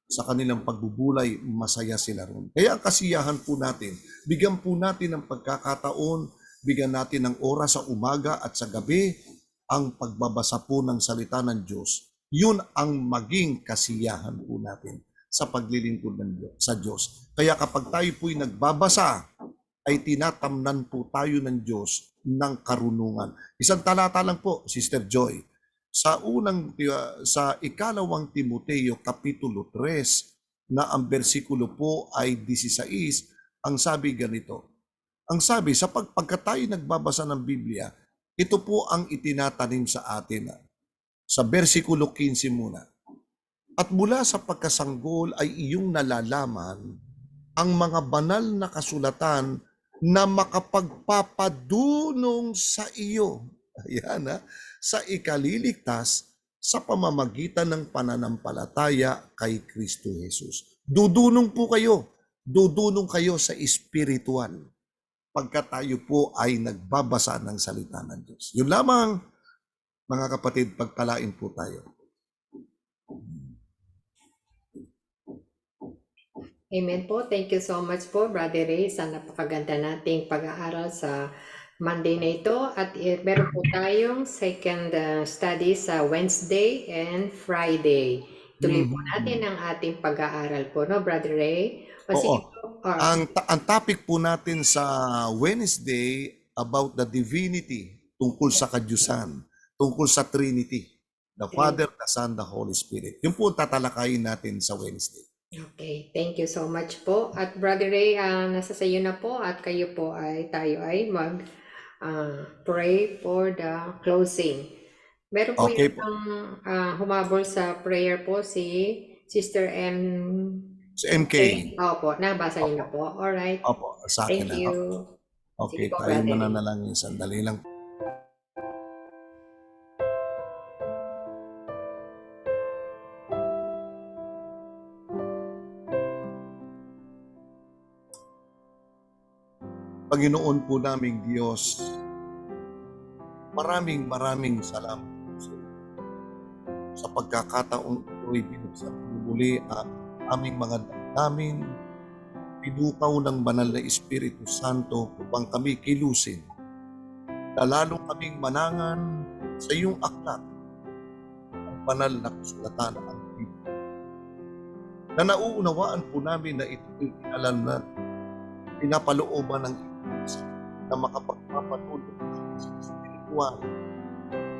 sa kanilang pagbubulay, masaya sila ron. Kaya ang kasiyahan po natin, bigyan po natin ng pagkakataon, bigyan natin ng oras sa umaga at sa gabi, ang pagbabasa po ng salita ng Diyos. Yun ang maging kasiyahan po natin sa paglilingkod ng Diyos, sa Diyos. Kaya kapag tayo po'y nagbabasa, ay tinatamnan po tayo ng Diyos ng karunungan. Isang talata lang po, Sister Joy. Sa 2 Timoteo Kapitulo 3, na ang bersikulo po ay 16, ang sabi ganito. Ang sabi, pagka tayo nagbabasa ng Biblia, ito po ang itinatanim sa atin. Sa bersikulo 15 muna. At mula sa pagkasanggol ay iyong nalalaman ang mga banal na kasulatan na makapagpapadunong sa iyo. Ayan, sa ikaliligtas sa pamamagitan ng pananampalataya kay Kristo Jesus. Dudunong po kayo. Dudunong kayo sa espiritual pagka tayo po ay nagbabasa ng salita ng Diyos. Yun lamang, mga kapatid, pagpalain po tayo. Amen po. Thank you so much po, Brother Ray, sa napakaganda nating pag-aaral sa Monday na ito. At meron po tayong second study sa Wednesday and Friday. Tuloy po natin ang ating pag-aaral po, no, Brother Ray? Ang topic po natin sa Wednesday about the divinity, tungkol sa kadyusan, tungkol sa Trinity, the Father, the Son, the Holy Spirit. Yun po tatalakayin natin sa Wednesday. Okay, thank you so much po. At Brother Ray, nasa sa iyo na po at tayo ay pray for the closing. Meron po Okay yung humabol sa prayer po si Sister Si MK. Opo, nabasa niyo na po. Alright. Opo, sa akin Thank na. you. Okay, Sige po, tayo Brother Ray. mananalangin. Sandali lang. Panginoon po naming Diyos, Maraming salamat sa pagkakataong ito'y binuksan muli ang aming mga damdamin, pinukaw ng banal na Espiritu Santo upang kami kilusin na lalo kaming manangan sa iyong aklat, ang banal na kasulatan ang Biblia. Na nauunawaan po namin na ito'y kinalan na pinapalooban ng Diyos na makapagpapatuloy sa espiritual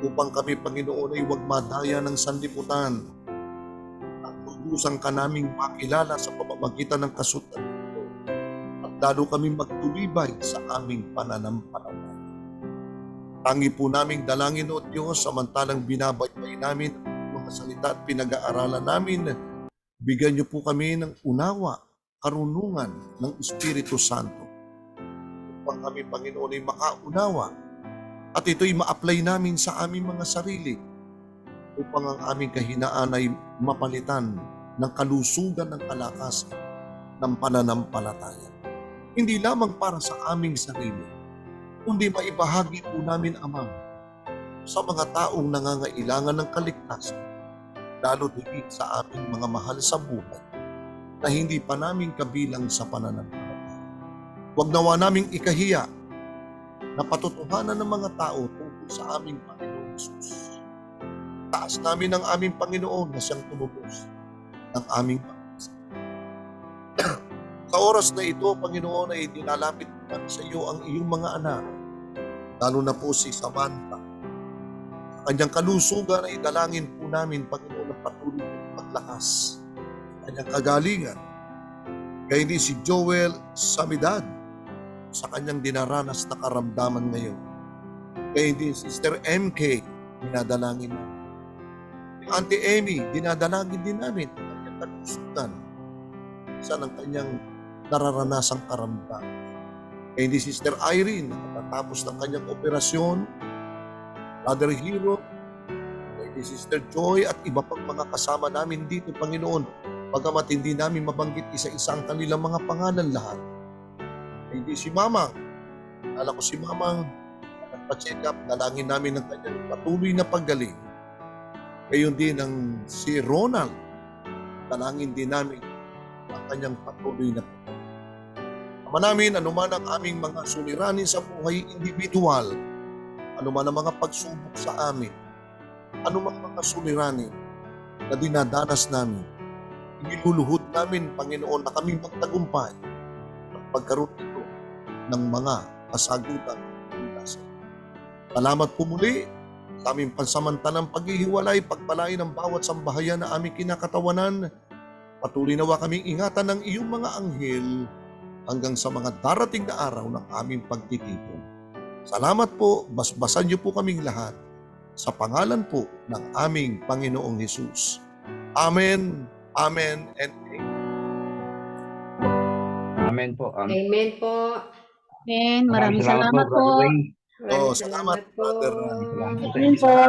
upang kami, Panginoon, ay huwag madaya ng sanlibutan at tugusan ka naming makilala sa pamamagitan ng kasulatan ito at lalo kami magtulibay sa aming pananampalataya. Tangi po naming dalangin, O Diyos, samantalang binabaybay namin ang mga salita at pinag-aaralan namin, bigyan niyo po kami ng unawa, karunungan ng Espiritu Santo upang kami, Panginoon, ay makaunawa at ito'y ma-apply namin sa aming mga sarili upang ang aming kahinaan ay mapalitan ng kalusugan ng kalakasan ng pananampalataya. Hindi lamang para sa aming sarili, kundi maibahagi po namin, Ama, sa mga taong nangangailangan ng kaligtasan, lalo higit sa aming mga mahal sa buhay na hindi pa namin kabilang sa pananampalataya. Huwag nawa naming ikahiya na patutuhanan ng mga tao tungkol sa aming Panginoon Jesus. Taas namin ang aming Panginoon na siyang tumubos ng aming pag-asa. Sa oras na ito, Panginoon, ay nilalapit namin sa iyo ang iyong mga anak, lalo na po si Samantha. Sa kanyang kalusugan ay dalangin po namin, Panginoon, na patuloy ng paglakas sa kanyang kagalingan. Kaya din si Joel Samidad sa kanyang dinaranas na karamdaman ngayon. Kaya din Sister MK, dinadalangin namin. Si Auntie Amy, dinadalangin din namin ang kanyang kalusugan sa ng kanyang nararanasang karamdaman. Kaya din Sister Irene, nakatapos ng kanyang operasyon, Brother Hero, kaya din Sister Joy at iba pang mga kasama namin dito, Panginoon, bagamat hindi namin mabanggit isa-isa ang kanilang mga pangalan lahat. Hindi si Mamang. Alam ko si Mamang, nagpa-check up, dalangin namin ng kanyang patuloy na paggaling. Gayon din ang si Ronald, dalangin din namin ang kanyang patuloy na paggaling. Ama namin, anuman ang aming mga suliranin sa buhay individual, anuman ang mga pagsubok sa amin, anuman mga suliranin na dinadanas namin, iniluluhod namin, Panginoon, na kami magtagumpay at pagkaroon ito ng mga kasagutan. Salamat po muli sa aming pansamantalang paghihiwalay, pagpalain ng bawat sambahayan na aming kinakatawanan. Patuloy nawa kaming ingatan ng iyong mga anghel hanggang sa mga darating na araw ng aming pagtitipon. Salamat po, basbasan niyo po kaming lahat sa pangalan po ng aming Panginoong Hesus. Amen, amen, and amen. Amen po. Amen po. Amen. Maraming salamat po. Maraming Salamat, po. Brother. Salamat po sa Amen inyo. po.